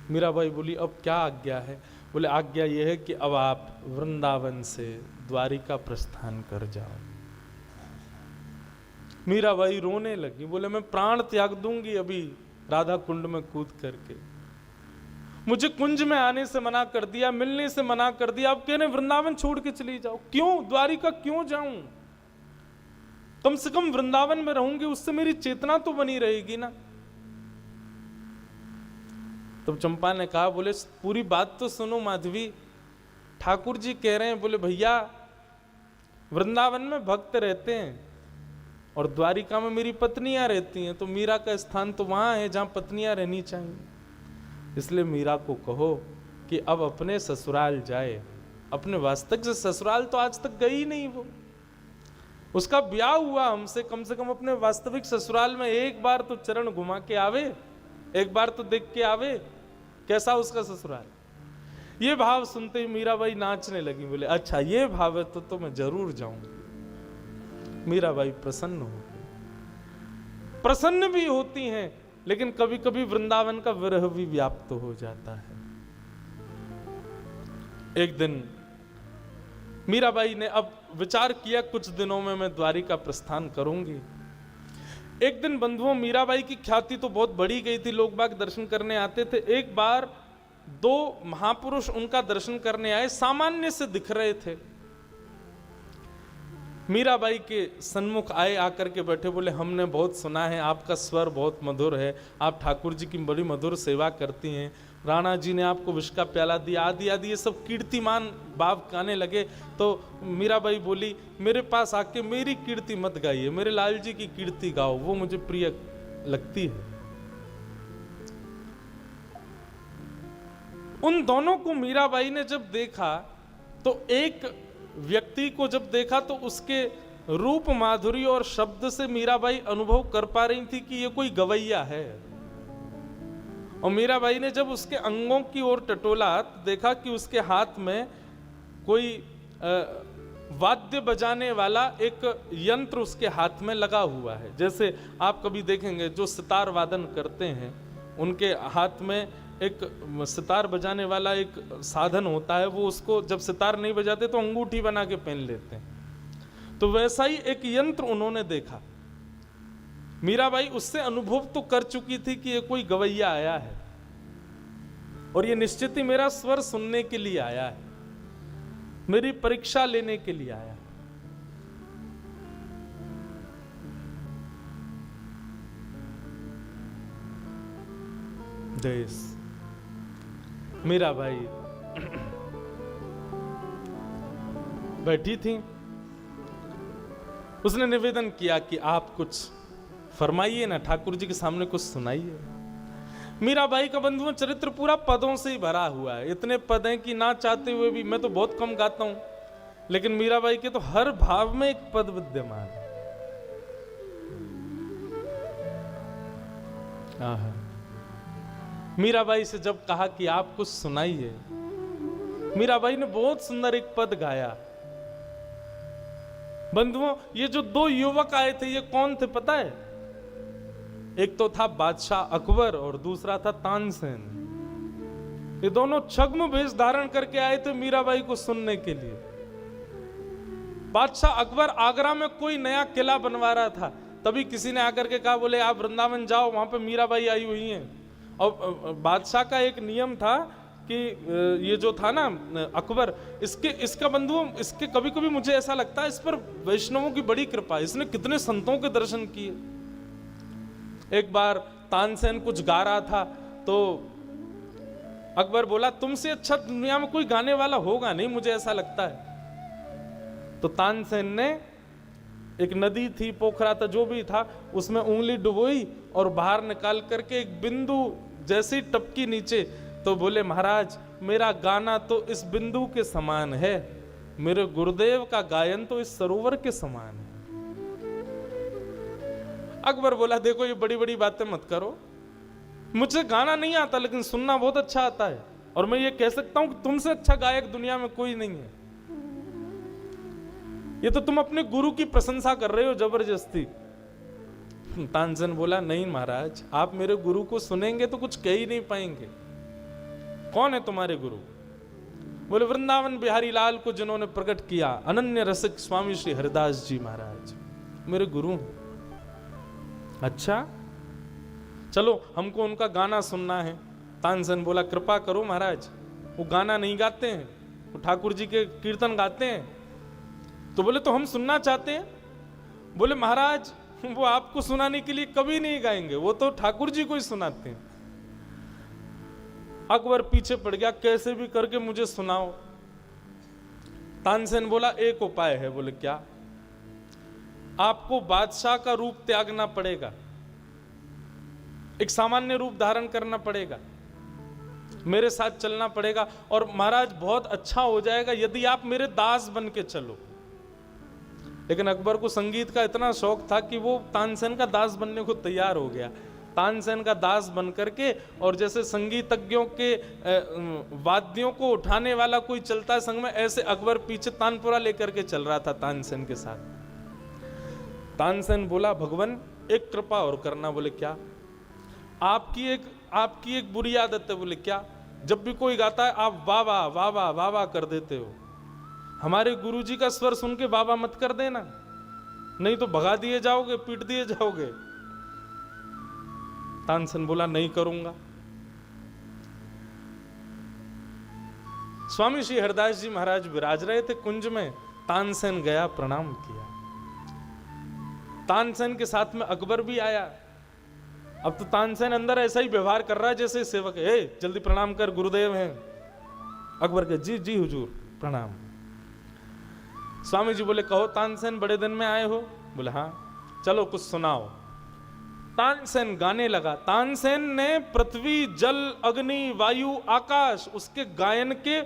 मीराबाई बोली, अब क्या आज्ञा है? बोले, आज्ञा यह है कि अब आप वृंदावन से द्वारिका प्रस्थान कर जाओ। मीराबाई रोने लगी, बोले मैं प्राण त्याग दूंगी अभी राधा कुंड में कूद करके। मुझे कुंज में आने से मना कर दिया, मिलने से मना कर दिया, अब कह रहे वृंदावन छोड़ के चली जाओ। क्यों? द्वारिका क्यों जाऊं? कम से कम वृंदावन में रहूंगी, उससे मेरी चेतना तो बनी रहेगी ना। तब चंपा ने कहा, बोले पूरी बात तो सुनो माधवी, ठाकुर जी कह रहे हैं, बोले भैया वृंदावन में भक्त रहते हैं और द्वारिका में मेरी पत्नियां रहती हैं, तो मीरा का स्थान तो वहां है जहां पत्नियां रहनी चाहिए। इसलिए मीरा को कहो कि अब अपने ससुराल जाए। अपने वास्तविक से ससुराल तो आज तक गई नहीं, वो उसका ब्याह हुआ हमसे, कम से कम अपने वास्तविक ससुराल में एक बार तो चरण घुमा के आवे, एक बार तो देख के आवे कैसा उसका ससुराल। ये भाव सुनते ही मीराबाई नाचने लगी, बोले अच्छा ये भाव है तो मैं जरूर जाऊंगी। मीराबाई प्रसन्न हो गई। प्रसन्न भी होती हैं, लेकिन कभी कभी वृंदावन का विरह भी व्याप्त हो जाता है। एक दिन मीराबाई ने अब विचार किया, कुछ दिनों में मैं द्वारिका प्रस्थान करूंगी। एक दिन बंधुओं, मीराबाई की ख्याति तो बहुत बढ़ी गई थी, लोग बाग दर्शन करने आते थे। एक बार दो महापुरुष उनका दर्शन करने आए, सामान्य से दिख रहे थे। मीराबाई के सन्मुख आए, आकर के बैठे, बोले हमने बहुत सुना है आपका स्वर बहुत मधुर है, आप ठाकुर जी की बड़ी मधुर सेवा करती हैं, राणा जी ने आपको विष का प्याला दिया, आदि आदि ये सब कीर्तिमान बाप गाने लगे। तो मीराबाई बोली, मेरे पास आके मेरी कीर्ति मत गाइए, मेरे लाल जी की कीर्ति गाओ, वो मुझे प्रिय लगती है। उन दोनों को मीराबाई ने जब देखा, तो एक व्यक्ति को जब देखा तो उसके रूप माधुरी और शब्द से मीराबाई अनुभव कर पा रही थी कि ये कोई गवैया है। और मीराबाई ने जब उसके अंगों की ओर टटोला तो देखा कि उसके हाथ में कोई वाद्य बजाने वाला एक यंत्र उसके हाथ में लगा हुआ है। जैसे आप कभी देखेंगे जो सितार वादन करते हैं, उनके हाथ में एक सितार बजाने वाला एक साधन होता है, वो उसको जब सितार नहीं बजाते तो अंगूठी बना के पहन लेते हैं। तो वैसा ही एक यंत्र उन्होंने देखा। मीराबाई उससे अनुभव तो कर चुकी थी कि ये कोई गवैया आया है और ये निश्चित ही मेरा स्वर सुनने के लिए आया है, मेरी परीक्षा लेने के लिए आया है। देश मीराबाई बैठी थी, उसने निवेदन किया कि आप कुछ फरमाइए ना, ठाकुर जी के सामने कुछ सुनाइए। मीराबाई का बंधुओं चरित्र पूरा पदों से ही भरा हुआ है। इतने पद हैं कि ना चाहते हुए भी, मैं तो बहुत कम गाता हूं, लेकिन मीराबाई के तो हर भाव में एक पद विद्यमान है। मीराबाई से जब कहा कि आप कुछ सुनाइए, मीराबाई ने बहुत सुंदर एक पद गाया। बंधुओं, ये जो दो युवक आए थे, ये कौन थे पता है? एक तो था बादशाह अकबर और दूसरा था तानसेन। ये दोनों छद्म वेश धारण करके आए थे मीराबाई को सुनने के लिए। बादशाह अकबर आगरा में कोई नया किला बनवा रहा था, तभी किसी ने आकर के कहा, बोले आप वृंदावन जाओ, वहां पे मीराबाई आई हुई हैं। और बादशाह का एक नियम था कि ये जो था ना अकबर, इसका बंधुओं, इसके कभी कभी मुझे ऐसा लगता है इस पर वैष्णवों की बड़ी कृपा, इसने कितने संतों के दर्शन किए। एक बार तानसेन कुछ गा रहा था तो अकबर बोला, तुमसे अच्छा दुनिया में कोई गाने वाला होगा नहीं, मुझे ऐसा लगता है। तो तानसेन ने एक नदी थी, पोखरा था, जो भी था, उसमें उंगली डुबोई और बाहर निकाल करके एक बिंदु जैसी टपकी नीचे, तो बोले महाराज मेरा गाना तो इस बिंदु के समान है, मेरे गुरुदेव का गायन तो इस सरोवर के समान है। अकबर बोला, देखो ये बड़ी बड़ी बातें मत करो, मुझे गाना नहीं आता लेकिन सुनना बहुत अच्छा आता है, और मैं ये कह सकता हूं कि तुमसे अच्छा गायक दुनिया में कोई नहीं है। ये तो तुम अपने गुरु की प्रशंसा कर रहे हो जबरदस्ती। तानसेन बोला, नहीं महाराज, आप मेरे गुरु को सुनेंगे तो कुछ कह ही नहीं पाएंगे। कौन है तुम्हारे गुरु? बोले वृंदावन बिहारी लाल को जिन्होंने प्रकट किया, अनन्य रसिक स्वामी श्री हरिदास जी महाराज मेरे गुरु हैं। अच्छा चलो, हमको उनका गाना सुनना है। तानसेन बोला, कृपा करो महाराज, वो गाना नहीं गाते हैं, वो ठाकुर जी के कीर्तन गाते हैं। तो बोले, तो हम सुनना चाहते हैं। बोले महाराज, वो आपको सुनाने के लिए कभी नहीं गाएंगे, वो तो ठाकुर जी को ही सुनाते हैं। अकबर पीछे पड़ गया, कैसे भी करके मुझे सुनाओ। तानसेन बोला एक उपाय है। बोले क्या? आपको बादशाह का रूप त्यागना पड़ेगा, एक सामान्य रूप धारण करना पड़ेगा, मेरे साथ चलना पड़ेगा, और महाराज बहुत अच्छा हो जाएगा यदि आप मेरे दास बन के चलो। लेकिन अकबर को संगीत का इतना शौक था कि वो तानसेन का दास बनने को तैयार हो गया। तानसेन का दास बन करके, और जैसे संगीतज्ञों के वाद्यों को उठाने वाला कोई चलता है संग में, ऐसे अकबर पीछे तानपुरा लेकर के चल रहा था तानसेन के साथ। तानसेन बोला भगवान एक कृपा और करना। बोले क्या? आपकी एक बुरी आदत है। बोले क्या? जब भी कोई गाता है आप वाह वाह वाह वाह वाह वाह कर देते हो। हमारे गुरुजी का स्वर सुन के वाह वाह मत कर देना, नहीं तो भगा दिए जाओगे, पीट दिए जाओगे। तानसेन बोला नहीं करूंगा। स्वामी श्री हरदास जी महाराज विराज रहे थे कुंज में। तानसेन गया, प्रणाम किया। तानसेन के साथ में अकबर भी आया। अब तो तानसेन अंदर ऐसा ही व्यवहार कर रहा है जैसे सेवक है, जल्दी प्रणाम कर, गुरुदेव हैं। अकबर के जी जी हुजूर प्रणाम। स्वामी जी बोले कहो तानसेन बड़े दिन में आए हो? बोले हाँ। चलो कुछ सुनाओ। तानसेन गाने लगा। तानसेन ने पृथ्वी, जल, अग्नि, वायु, आकाश उसके गायन के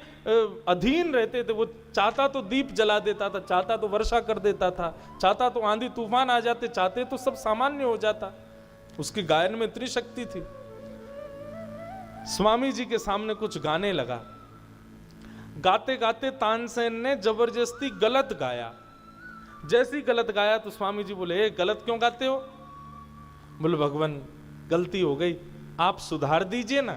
अधीन रहते थे। वो चाहता तो दीप जला देता था, चाहता तो वर्षा कर देता था, चाहता तो आंधी तूफान आ जाते, चाहते तो सब सामान्य हो जाता। उसके गायन में इतनी शक्ति थी। स्वामी जी के सामने कुछ गाने लगा। गाते गाते तानसेन ने जबरदस्ती गलत गाया। जैसी गलत गाया तो स्वामी जी बोले गलत क्यों गाते हो? बोले भगवान गलती हो गई, आप सुधार दीजिए ना,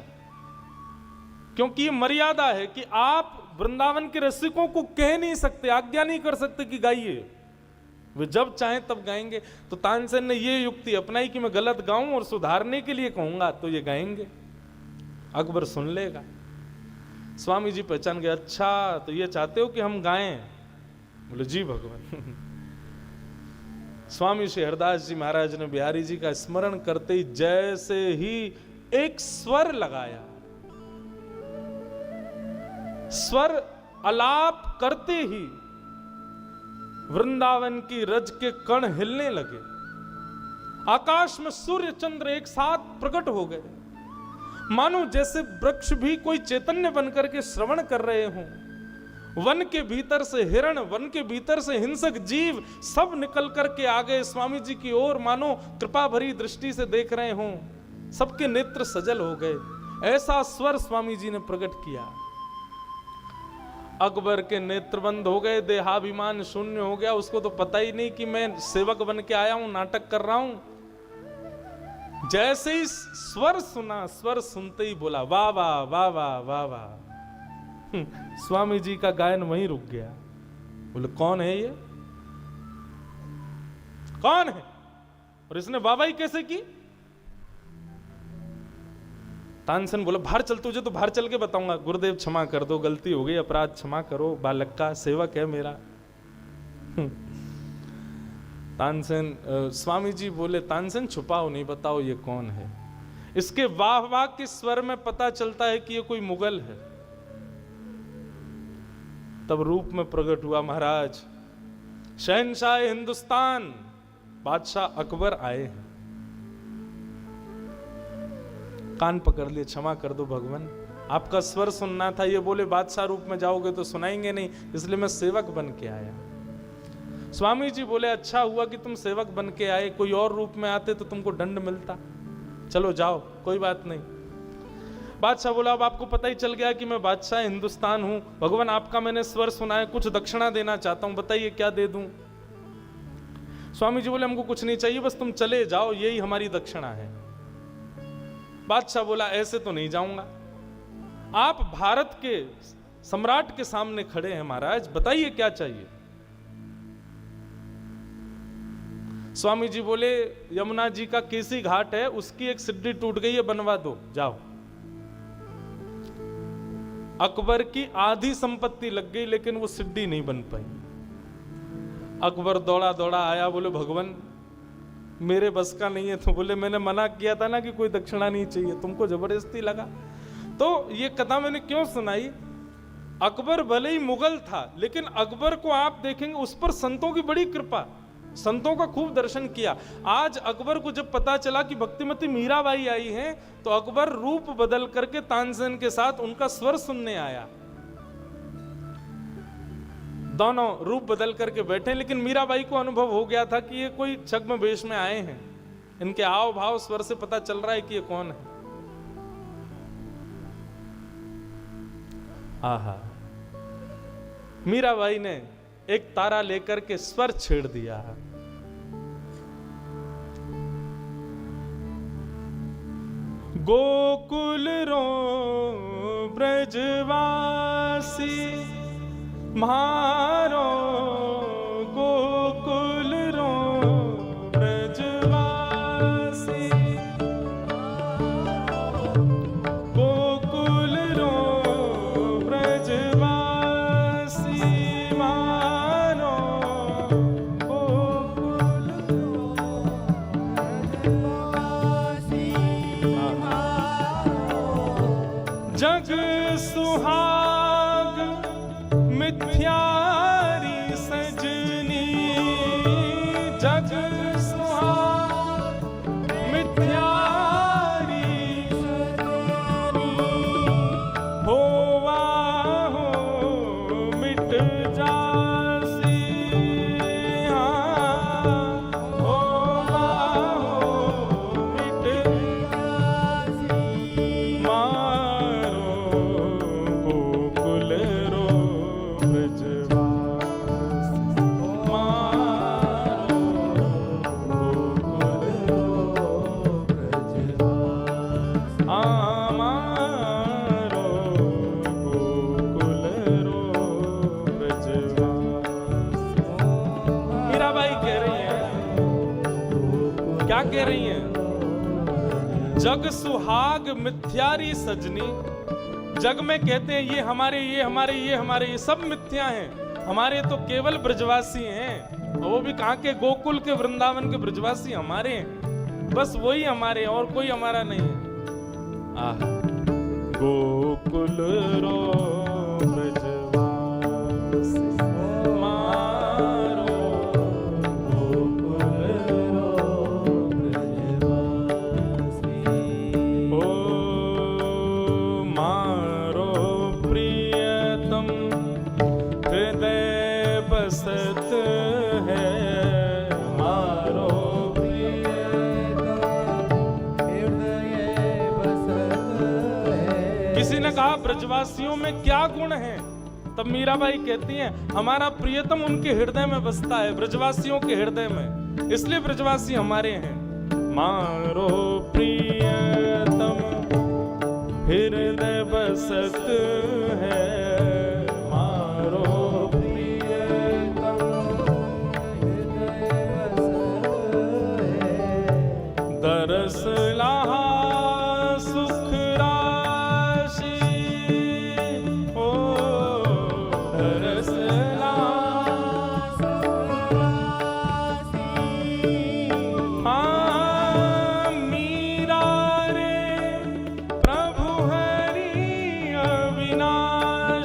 क्योंकि ये मर्यादा है कि आप वृंदावन के रसिकों को कह नहीं सकते, आज्ञा नहीं कर सकते कि गाइए, वे जब चाहें तब गाएंगे। तो तानसेन ने ये युक्ति अपनाई कि मैं गलत गाऊं और सुधारने के लिए कहूंगा तो ये गाएंगे, अकबर सुन लेगा। स्वामी जी पहचान गए, अच्छा तो ये चाहते हो कि हम गाएं? बोले जी भगवान। स्वामी श्री हरदास जी महाराज ने बिहारी जी का स्मरण करते ही जैसे ही एक स्वर लगाया, स्वर आलाप करते ही वृंदावन की रज के कण हिलने लगे। आकाश में सूर्य चंद्र एक साथ प्रकट हो गए, मानो जैसे वृक्ष भी कोई चैतन्य बनकर के श्रवण कर रहे हों। वन के भीतर से हिरण, वन के भीतर से हिंसक जीव सब निकल करके आ गए स्वामी जी की ओर, मानो कृपा भरी दृष्टि से देख रहे हों। सबके नेत्र सजल हो गए। ऐसा स्वर स्वामी जी ने प्रकट किया। अकबर के नेत्र बंद हो गए, देहाभिमान शून्य हो गया। उसको तो पता ही नहीं कि मैं सेवक बन के आया हूं, नाटक कर रहा हूं। जैसे ही स्वर सुना, स्वर सुनते ही बोला वाह वाह वाह वाह वाह वाह। स्वामी जी का गायन वहीं रुक गया। बोले कौन है ये, कौन है, और इसने वाहवाही कैसे की? तानसेन बोला बाहर चल, तुझे तो बाहर चल के बताऊंगा। गुरुदेव क्षमा कर दो, गलती हो गई, अपराध क्षमा करो, बालक का सेवक है मेरा। तानसेन स्वामी जी बोले तानसेन छुपाओ नहीं, बताओ ये कौन है। इसके वाह वाह के स्वर में पता चलता है कि ये कोई मुगल है। तब रूप में प्रकट हुआ महाराज, शहंशाह हिंदुस्तान बादशाह अकबर आए हैं। कान पकड़ लिए, क्षमा कर दो भगवान, आपका स्वर सुनना था। ये बोले बादशाह रूप में जाओगे तो सुनाएंगे नहीं, इसलिए मैं सेवक बन के आया। स्वामी जी बोले अच्छा हुआ कि तुम सेवक बन के आए, कोई और रूप में आते तो तुमको दंड मिलता। चलो जाओ, कोई बात नहीं। बादशाह बोला अब आपको पता ही चल गया कि मैं बादशाह हिंदुस्तान हूं, भगवान आपका मैंने स्वर सुना है, कुछ दक्षिणा देना चाहता हूं, बताइए क्या दे दूं। स्वामी जी बोले हमको कुछ नहीं चाहिए, बस तुम चले जाओ, यही हमारी दक्षिणा है। बादशाह बोला ऐसे तो नहीं जाऊंगा, आप भारत के सम्राट के सामने खड़े हैं महाराज, बताइए क्या चाहिए। स्वामी जी बोले यमुना जी का केसी घाट है, उसकी एक सिड्डी टूट गई है, बनवा दो, जाओ। अकबर की आधी संपत्ति लग गई लेकिन वो सिड्डी नहीं बन पाई। अकबर दौड़ा दौड़ा आया, बोले भगवान मेरे बस का नहीं है। तो बोले मैंने मना किया था ना कि कोई दक्षिणा नहीं चाहिए, तुमको जबरदस्ती लगा। तो ये कथा मैंने क्यों सुनाई, अकबर भले ही मुगल था लेकिन अकबर को आप देखेंगे उस पर संतों की बड़ी कृपा, संतों का खूब दर्शन किया। आज अकबर को जब पता चला कि भक्तिमती मीराबाई आई हैं तो अकबर रूप बदल करके तानसेन के साथ उनका स्वर सुनने आया। दोनों रूप बदल करके बैठे, लेकिन मीराबाई को अनुभव हो गया था कि ये कोई छद्म वेश में आए हैं, इनके हाव भाव स्वर से पता चल रहा है कि ये कौन है। आहा, मीराबाई ने एक तारा लेकर के स्वर छेड़ दिया। गोकुल रो ब्रजवासी म्हारो गोकुल रो ब्रजवासी, गोकुल रो ब्रजवासी म्हारो गोकुल रो ब्रजवासी जग सुहाग मिथ्यारी सजनी, जग सुहाग मिथ्यारी सजनी, होवा हो मिट जासी, होवा हो मिट जासी, मारो गोकुल रो ब्रजवासी, मारो गोकुल रो ब्रजवासी, मारो गोकुल रो ब्रजवासी। मीराबाई कह रही है, क्या कह रही हैं? जग सुहाग मिथ्यारी सजनी, जग में कहते हैं ये हमारे ये हमारे ये हमारे, ये सब मिथ्या हैं, हमारे तो केवल ब्रजवासी हैं। और वो भी कहाँ के? गोकुल के, वृंदावन के ब्रजवासी हमारे हैं, बस वही हमारे, और कोई हमारा नहीं है। आह, गोकुल रो ब्रजवासी मारो गोकुल रो ब्रजवासी, ओ मारो प्रियतम हृदय बसत है, मारो प्रियतम हृदय बसत है। किसी ने कहा ब्रजवासियों में क्या गुण है? तब मीराबाई कहती हैं हमारा प्रियतम उनके हृदय में बसता है, ब्रजवासियों के हृदय में, इसलिए ब्रजवासी हमारे हैं। मारो प्रियतम हृदय बसत है, मारो प्रियतम हृदय बसत है, दरस लाहा सुख राशि, ओ दरस लाहा सुख राशि, हाँ मीरा रे प्रभु हरि अविनाशी।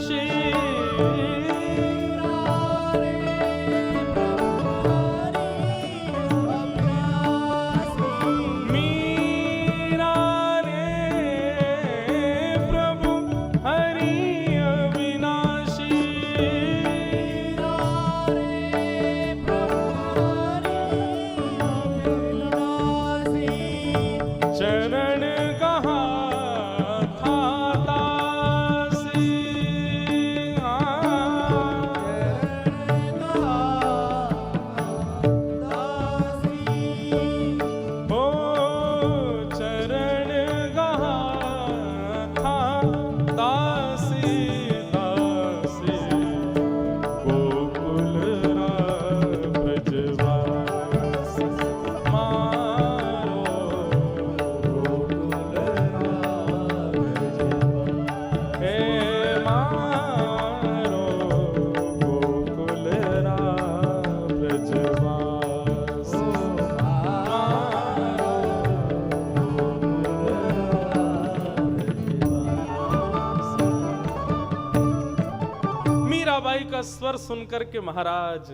मीराबाई का स्वर सुनकर के महाराज,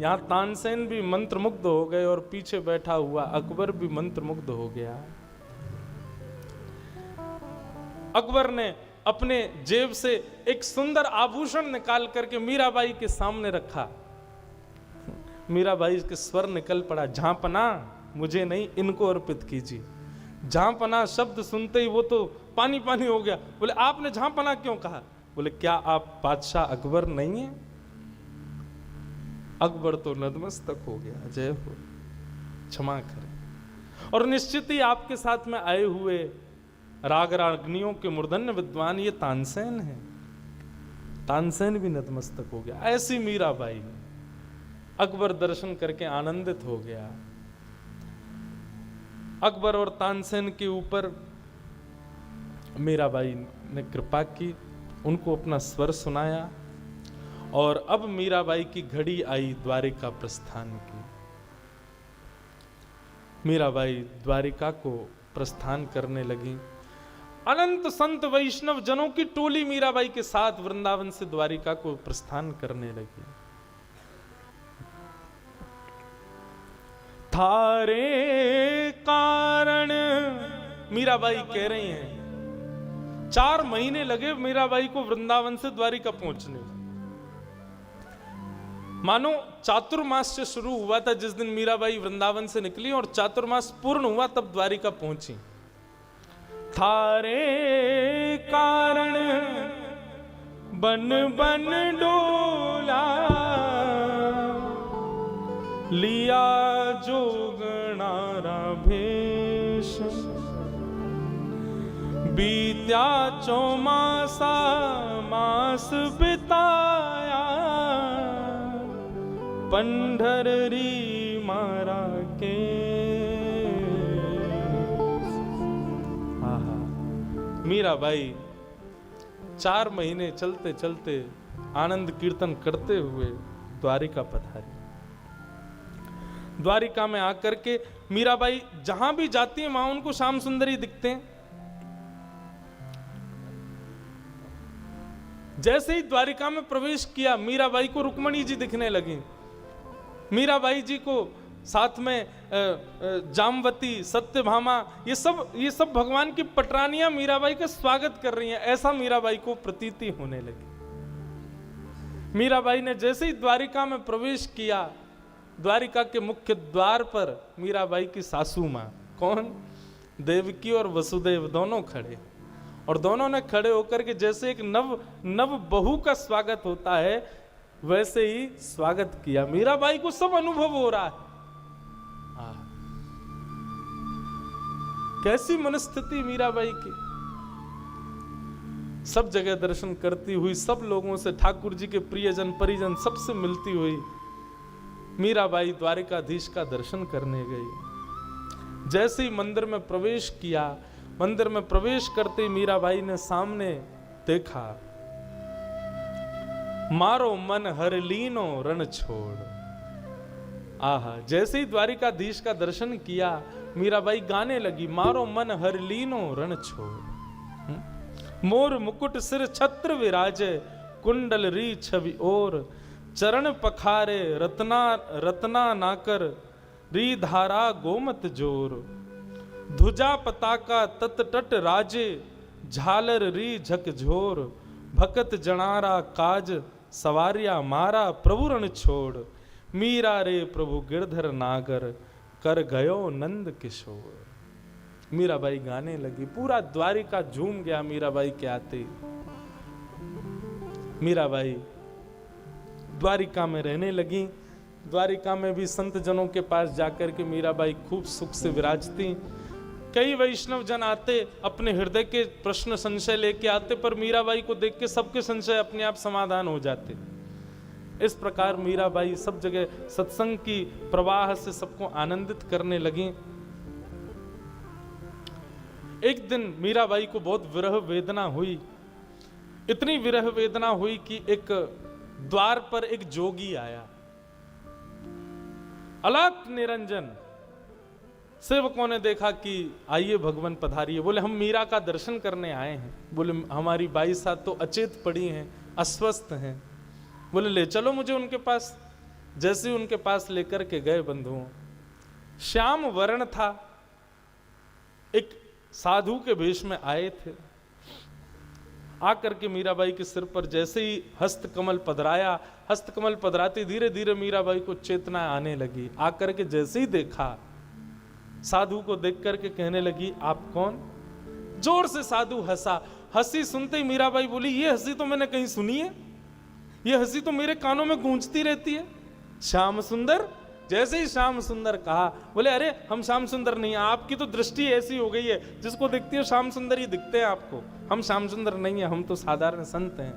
यहां तानसेन भी मंत्रमुग्ध हो गए और पीछे बैठा हुआ अकबर भी मंत्रमुग्ध हो गया। अकबर ने अपने जेब से एक सुंदर आभूषण निकाल करके मीराबाई के सामने रखा। मीराबाई के स्वर निकल पड़ा, झांपना मुझे नहीं, इनको अर्पित कीजिए। झांपना शब्द सुनते ही वो तो पानी पानी हो गया। बोले आपने झांपना क्यों कहा? बोले क्या आप बादशाह अकबर नहीं है? अकबर तो नतमस्तक हो गया, जय हो, क्षमा करें। और निश्चित ही आपके साथ में आए हुए राग रागनियों के मूर्धन्य विद्वान ये तानसेन है। तानसेन भी नतमस्तक हो गया। ऐसी मीराबाई। अकबर दर्शन करके आनंदित हो गया। अकबर और तानसेन के ऊपर मीराबाई ने कृपा की, उनको अपना स्वर सुनाया और अब मीराबाई की घड़ी आई द्वारिका प्रस्थान की। मीराबाई द्वारिका को प्रस्थान करने लगी। अनंत संत वैष्णव जनों की टोली मीराबाई के साथ वृंदावन से द्वारिका को प्रस्थान करने लगी। थारे कारण मीराबाई कह रही हैं, 4 महीने लगे मीराबाई को वृंदावन से द्वारिका पहुंचने। मानो चातुर्मास से शुरू हुआ था जिस दिन मीराबाई वृंदावन से निकली और चातुर्मास पूर्ण हुआ तब द्वारिका पहुंची। थारे कारण बन बन डोला, लिया जोगणारा भेष, बीत्या चौमासा मास बिताया, पंढरी मारा के। मीराबाई 4 महीने चलते चलते आनंद कीर्तन करते हुए द्वारिका पधारी। द्वारिका में आकर के मीराबाई जहां भी जाती है वहां उनको श्याम सुंदरी दिखते हैं। जैसे ही द्वारिका में प्रवेश किया मीराबाई को रुक्मणी जी दिखने लगी। मीराबाई जी को साथ में जामवती, सत्यभामा, ये सब भगवान की पटरानियां मीराबाई का स्वागत कर रही हैं। ऐसा मीराबाई को प्रतीति होने लगी। मीराबाई ने जैसे ही द्वारिका में प्रवेश किया, द्वारिका के मुख्य द्वार पर मीराबाई की सासू मां, कौन? देवकी और वसुदेव दोनों खड़े, और दोनों ने खड़े होकर के जैसे एक नव बहू का स्वागत होता है वैसे ही स्वागत किया। मीराबाई को सब अनुभव हो रहा है। कैसी मनस्थिति मीराबाई की। सब जगह दर्शन करती हुई, सब लोगों से, ठाकुर जी के प्रियजन परिजन सबसे मिलती हुई मीराबाई द्वारिकाधीश का दर्शन करने गई। जैसे ही मंदिर में प्रवेश किया, मंदिर में प्रवेश करते ही मीराबाई ने सामने देखा, मारो मन हर लीनो रण छोड़। आहा, जैसे ही द्वारिकाधीश का दर्शन किया मीराबाई गाने लगी, मारो मन हर लीनो रण छोड़। मोर मुकुट सिर छत्र विराजे, कुंडल री छवि ओर, चरण पखारे रत्ना नाकर, री धारा गोमत जोर। ध्वजा पताका तत तट राजे, झालर री झकझोर। भकत जनारा काज सवारिया मारा, प्रभु रण छोड़। मीरा रे प्रभु गिरधर नागर, कर गयो नंद किशोर। मीराबाई गाने लगी। पूरा द्वारिका झूम गया मीराबाई के आते। मीराबाई द्वारिका में रहने लगी। द्वारिका में भी संत जनों के पास जाकर के मीराबाई खूब सुख से विराजती। कई वैष्णव जन आते, अपने हृदय के प्रश्न संशय लेके आते, पर मीराबाई को देख के सबके संशय अपने आप समाधान हो जाते। इस प्रकार मीराबाई सब जगह सत्संग की प्रवाह से सबको आनंदित करने लगी। एक दिन मीराबाई को बहुत विरह वेदना हुई। इतनी विरह वेदना हुई कि एक द्वार पर एक जोगी आया, अलख निरंजन। सेवकों ने देखा कि आइए भगवान पधारिए। बोले हम मीरा का दर्शन करने आए हैं। बोले हमारी बाई साहब तो अचेत पड़ी हैं, अस्वस्थ हैं। बोले ले चलो मुझे उनके पास। जैसे ही उनके पास लेकर के गए बंधुओं, श्याम वर्ण था, एक साधु के वेश में आए थे। आकर के मीराबाई के सिर पर जैसे ही हस्तकमल पधराया, हस्तकमल पधराते धीरे धीरे मीराबाई को चेतना आने लगी। आकर के जैसे ही देखा, साधु को देख करके कहने लगी आप कौन? जोर से साधु हंसा। हंसी सुनते ही मीराबाई बोली ये हंसी तो मैंने कहीं सुनी है, ये हंसी तो मेरे कानों में गूंजती रहती है। श्याम सुंदर। जैसे ही श्याम सुंदर कहा, बोले अरे हम श्याम सुंदर नहीं है, आपकी तो दृष्टि ऐसी हो गई है, जिसको देखती हो श्याम सुंदर ही दिखते हैं आपको। हम श्याम सुंदर नहीं है, हम तो साधारण संत हैं।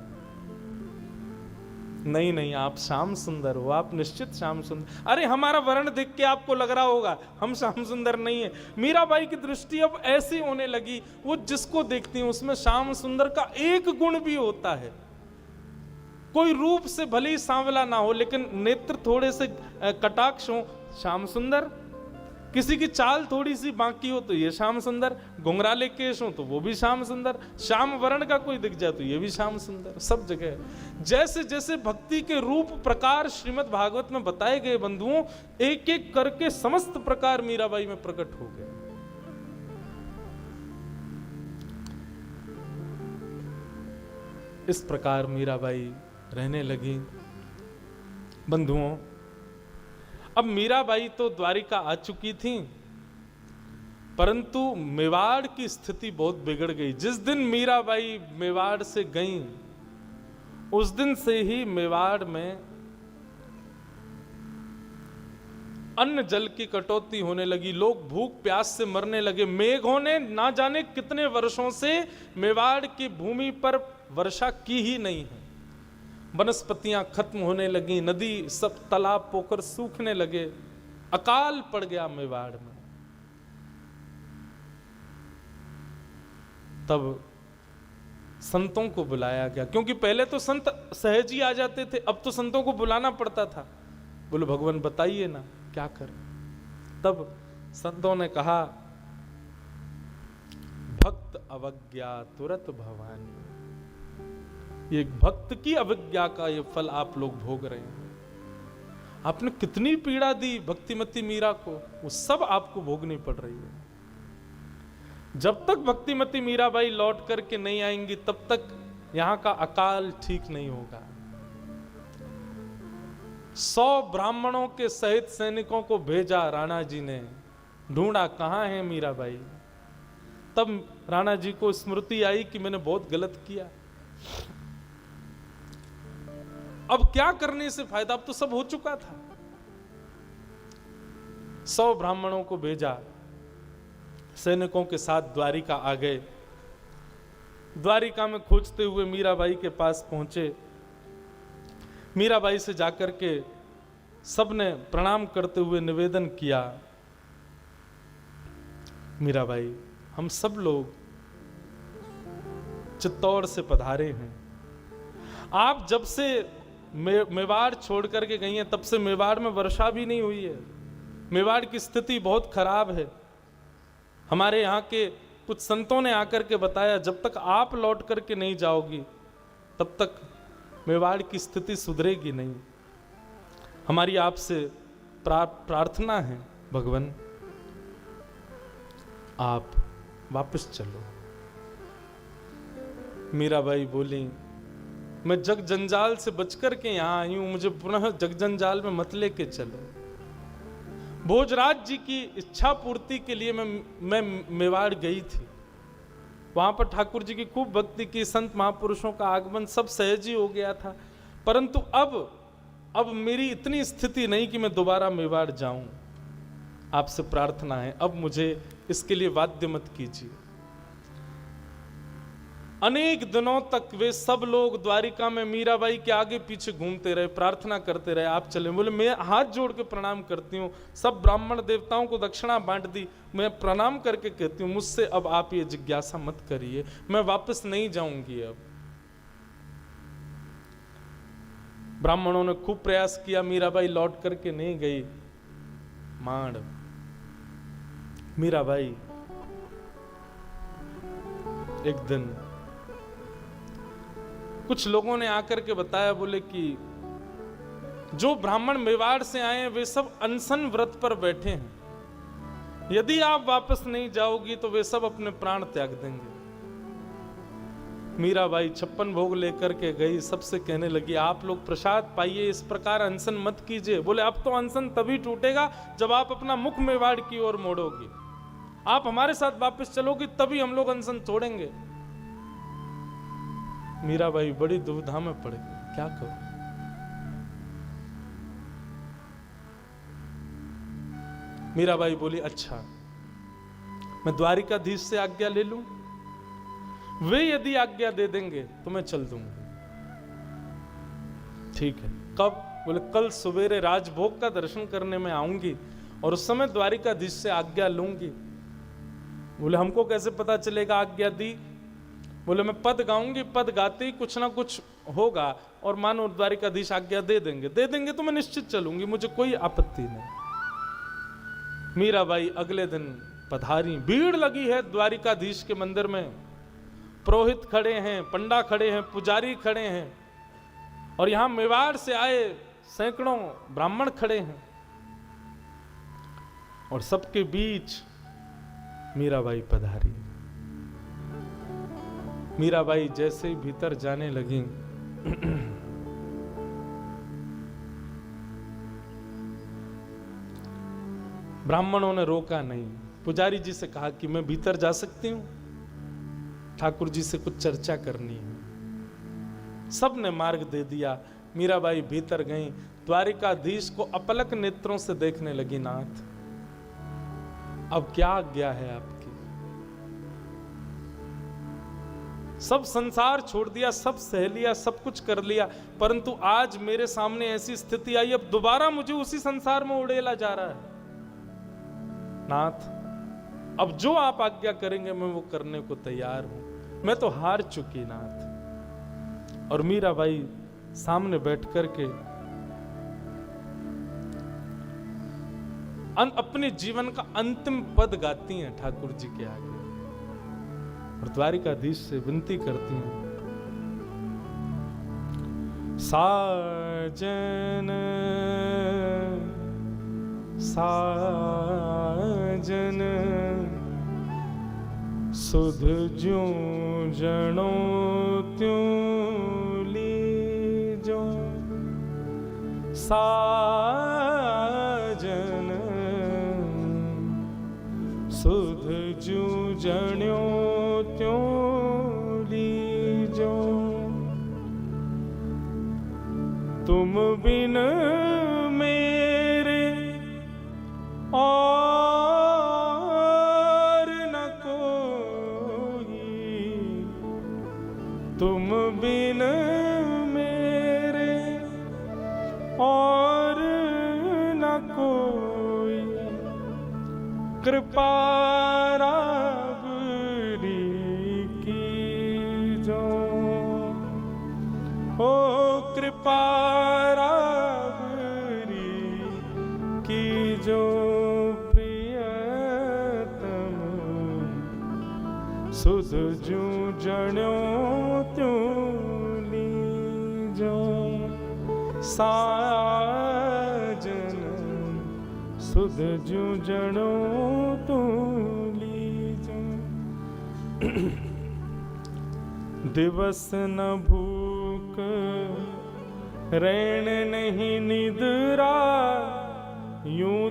नहीं नहीं, आप श्याम सुंदर हो, आप निश्चित श्याम सुंदर। अरे हमारा वर्ण देख के आपको लग रहा होगा हम श्याम सुंदर नहीं है। मीराबाई की दृष्टि अब ऐसी होने लगी, वो जिसको देखती है उसमें श्याम सुंदर का एक गुण भी होता है। कोई रूप से भले ही सांवला ना हो, लेकिन नेत्र थोड़े से कटाक्ष हो, श्याम सुंदर। किसी की चाल थोड़ी सी बाकी हो तो ये श्याम सुंदर, घुंघराले केश हो तो वो भी श्याम सुंदर, श्याम वर्ण का कोई दिख जाए तो ये भी श्याम सुंदर। सब जगह जैसे जैसे भक्ति के रूप प्रकार श्रीमद् भागवत में बताए गए बंधुओं, एक एक करके समस्त प्रकार मीराबाई में प्रकट हो गए। इस प्रकार मीराबाई रहने लगी बंधुओं। अब मीराबाई तो द्वारिका आ चुकी थी, परंतु मेवाड़ की स्थिति बहुत बिगड़ गई। जिस दिन मीराबाई मेवाड़ से गई, उस दिन से ही मेवाड़ में अन्न जल की कटौती होने लगी, लोग भूख प्यास से मरने लगे। मेघों ने ना जाने कितने वर्षों से मेवाड़ की भूमि पर वर्षा की ही नहीं है। वनस्पतियां खत्म होने लगी, नदी सब तालाब पोखर सूखने लगे, अकाल पड़ गया मेवाड़ में। तब संतों को बुलाया गया, क्योंकि पहले तो संत सहज ही आ जाते थे, अब तो संतों को बुलाना पड़ता था। बोले भगवान बताइए ना क्या करें। तब संतों ने कहा भक्त अवज्ञा तुरत भवानी। ये भक्त की अवज्ञा का ये फल आप लोग भोग रहे हैं। आपने कितनी पीड़ा दी भक्तिमती मीरा को, वो सब आपको भोगनी पड़ रही है। जब तक भक्तिमती मीराबाई लौट करके नहीं आएंगी, तब तक यहां का अकाल ठीक नहीं होगा। 100 ब्राह्मणों के सहित सैनिकों को भेजा राणा जी ने, ढूंढा कहां है मीराबाई। तब राणा जी को स्मृति आई कि मैंने बहुत गलत किया, अब क्या करने से फायदा, अब तो सब हो चुका था। 100 ब्राह्मणों को भेजा, सैनिकों के साथ द्वारिका आ गए। द्वारिका में खोजते हुए मीराबाई के पास पहुंचे। मीराबाई से जाकर के सबने प्रणाम करते हुए निवेदन किया, मीराबाई हम सब लोग चित्तौड़ से पधारे हैं। आप जब से मेवाड़ छोड़ करके गई हैं, तब से मेवाड़ में वर्षा भी नहीं हुई है। मेवाड़ की स्थिति बहुत खराब है। हमारे यहाँ के कुछ संतों ने आकर के बताया, जब तक आप लौट करके नहीं जाओगी, तब तक मेवाड़ की स्थिति सुधरेगी नहीं। हमारी आपसे प्रार्थना है भगवान, आप वापस चलो। मीराबाई बोली मैं जग जंजाल से बचकर के यहां आई हूं, मुझे पुनः जग जंजाल में मत लेके चलो। भोजराज जी की इच्छा पूर्ति के लिए मैं मेवाड़ गई थी। वहां पर ठाकुर जी की खूब भक्ति की, संत महापुरुषों का आगमन सब सहज ही हो गया था। परंतु अब मेरी इतनी स्थिति नहीं कि मैं दोबारा मेवाड़ जाऊं। आपसे प्रार्थना है, अब मुझे इसके लिए बाध्य मत कीजिए। अनेक दिनों तक वे सब लोग द्वारिका में मीराबाई के आगे पीछे घूमते रहे, प्रार्थना करते रहे आप चले। बोले मैं हाथ जोड़ के प्रणाम करती हूँ, सब ब्राह्मण देवताओं को दक्षिणा बांट दी, मैं प्रणाम करके कहती हूँ मुझसे अब आप ये जिज्ञासा मत करिए, मैं वापस नहीं जाऊंगी। अब ब्राह्मणों ने खूब प्रयास किया, मीराबाई लौट करके नहीं गई। मांड मीराबाई एक दिन कुछ लोगों ने आकर के बताया, बोले कि जो ब्राह्मण मेवाड़ से आए हैं वे सब अनशन व्रत पर बैठे हैं। यदि आप वापस नहीं जाओगी तो वे सब अपने प्राण त्याग देंगे। मीराबाई 56 भोग लेकर के गई, सबसे कहने लगी आप लोग प्रसाद पाइए, इस प्रकार अनशन मत कीजिए। बोले अब तो अनशन तभी टूटेगा जब आप अपना मुख मेवाड़ की ओर मोड़ोगी, आप हमारे साथ वापस चलोगी तभी हम लोग अनशन तोड़ेंगे। मीराबाई बड़ी दुविधा में पड़ गई, क्या करूं। मीराबाई बोली अच्छा मैं द्वारिकाधीश से आज्ञा ले लूं, वे यदि आज्ञा दे देंगे तो मैं चल दूंगा। ठीक है, कब? बोले कल सवेरे राजभोग का दर्शन करने में आऊंगी और उस समय द्वारिकाधीश से आज्ञा लूंगी। बोले हमको कैसे पता चलेगा आज्ञा दी? बोले मैं पद गाऊंगी, पद गाते ही कुछ ना कुछ होगा और मानो द्वारिकाधीश आज्ञा दे देंगे तो मैं निश्चित चलूंगी, मुझे कोई आपत्ति नहीं। मीराबाई अगले दिन पधारी, भीड़ लगी है द्वारिकाधीश के मंदिर में, पुरोहित खड़े हैं, पंडा खड़े हैं, पुजारी खड़े हैं और यहां मेवाड़ से आए सैकड़ों ब्राह्मण खड़े हैं और सबके बीच मीराबाई पधारी। मीराबाई जैसे ही भीतर जाने लगी ब्राह्मणों ने रोका नहीं। पुजारी जी से कहा कि मैं भीतर जा सकती हूं, ठाकुर जी से कुछ चर्चा करनी है। सब ने मार्ग दे दिया। मीराबाई भीतर गई, द्वारिकाधीश को अपलक नेत्रों से देखने लगी। नाथ अब क्या आज्ञा है आपकी? सब संसार छोड़ दिया, सब सह लिया, सब कुछ कर लिया, परंतु आज मेरे सामने ऐसी स्थिति आई, अब दोबारा मुझे उसी संसार में उड़ेला जा रहा है। नाथ अब जो आप आज्ञा करेंगे मैं वो करने को तैयार हूं, मैं तो हार चुकी नाथ। और मीराबाई सामने बैठ करके अपने जीवन का अंतिम पद गाती हैं ठाकुर जी के आगे और द्वारिकाधीश से विनती करती हैं, साजन साजन सुध ज्यों जनो त्यों लीजो, साजन सुध ज्यों जनो त्यों लीजो, तुम बिन मेरे और न कोई, तुम बिन मेरे और न कोई, कृपा राबरी कीजो, ओ कृपा राबरी कीजो, प्रियतम सुध ज्यों जनो त्यों लीजो, साजन सुध ज्यों जनो त्यों लीजो। दिवस न भूख रैन नहीं निद्रा, यूं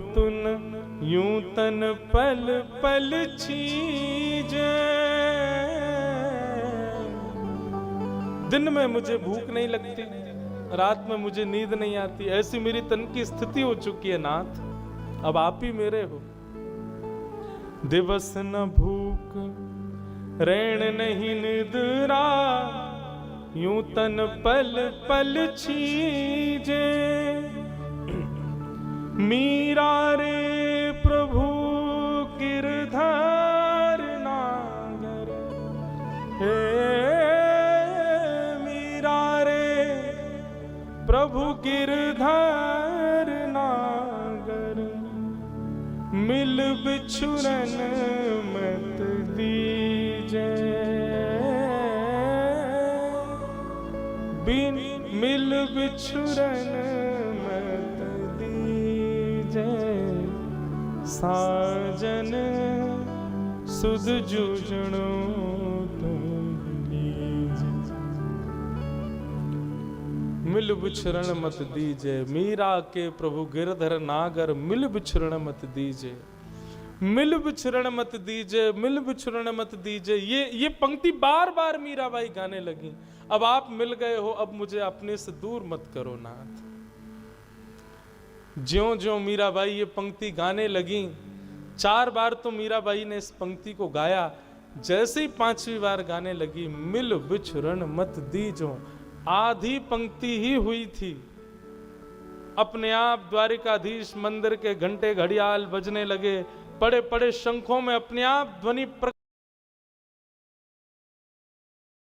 तन पल पल छीजे, दिन में मुझे भूख नहीं लगती, रात में मुझे नींद नहीं आती, ऐसी मेरी तन की स्थिति हो चुकी है नाथ, अब आप ही मेरे हो। दिवस न भूख रैन नहीं निद्रा, यूं तन पल पल छीजे, मीरा रे प्रभु गिरधर नागर, हे मीरा रे प्रभु गिरधर नागर, मिल बिछुरन मत दीजे, बिन मिल बिछुरन मत लीजे साजन सुध जूझणो तुम लीजे। मिल बिछरण मत दीजे, मीरा के प्रभु गिरधर नागर मिल बिछरण मत दीजे, मिल बिछरण मत दीजे, मिल बिछरण मत दीजे। ये पंक्ति बार बार मीराबाई गाने लगी। अब आप मिल गए हो, अब मुझे अपने से दूर मत करो नाथ। ज्यों ज्यों मीराबाई ये पंक्ति गाने लगी, 4 बार तो मीराबाई ने इस पंक्ति को गाया। जैसे ही 5वीं बार गाने लगी, मिल बिछरण मत दीजो, आधी पंक्ति ही हुई थी, अपने आप द्वारिकाधीश मंदिर के घंटे घड़ियाल बजने लगे, पड़े पड़े शंखों में अपने आप ध्वनि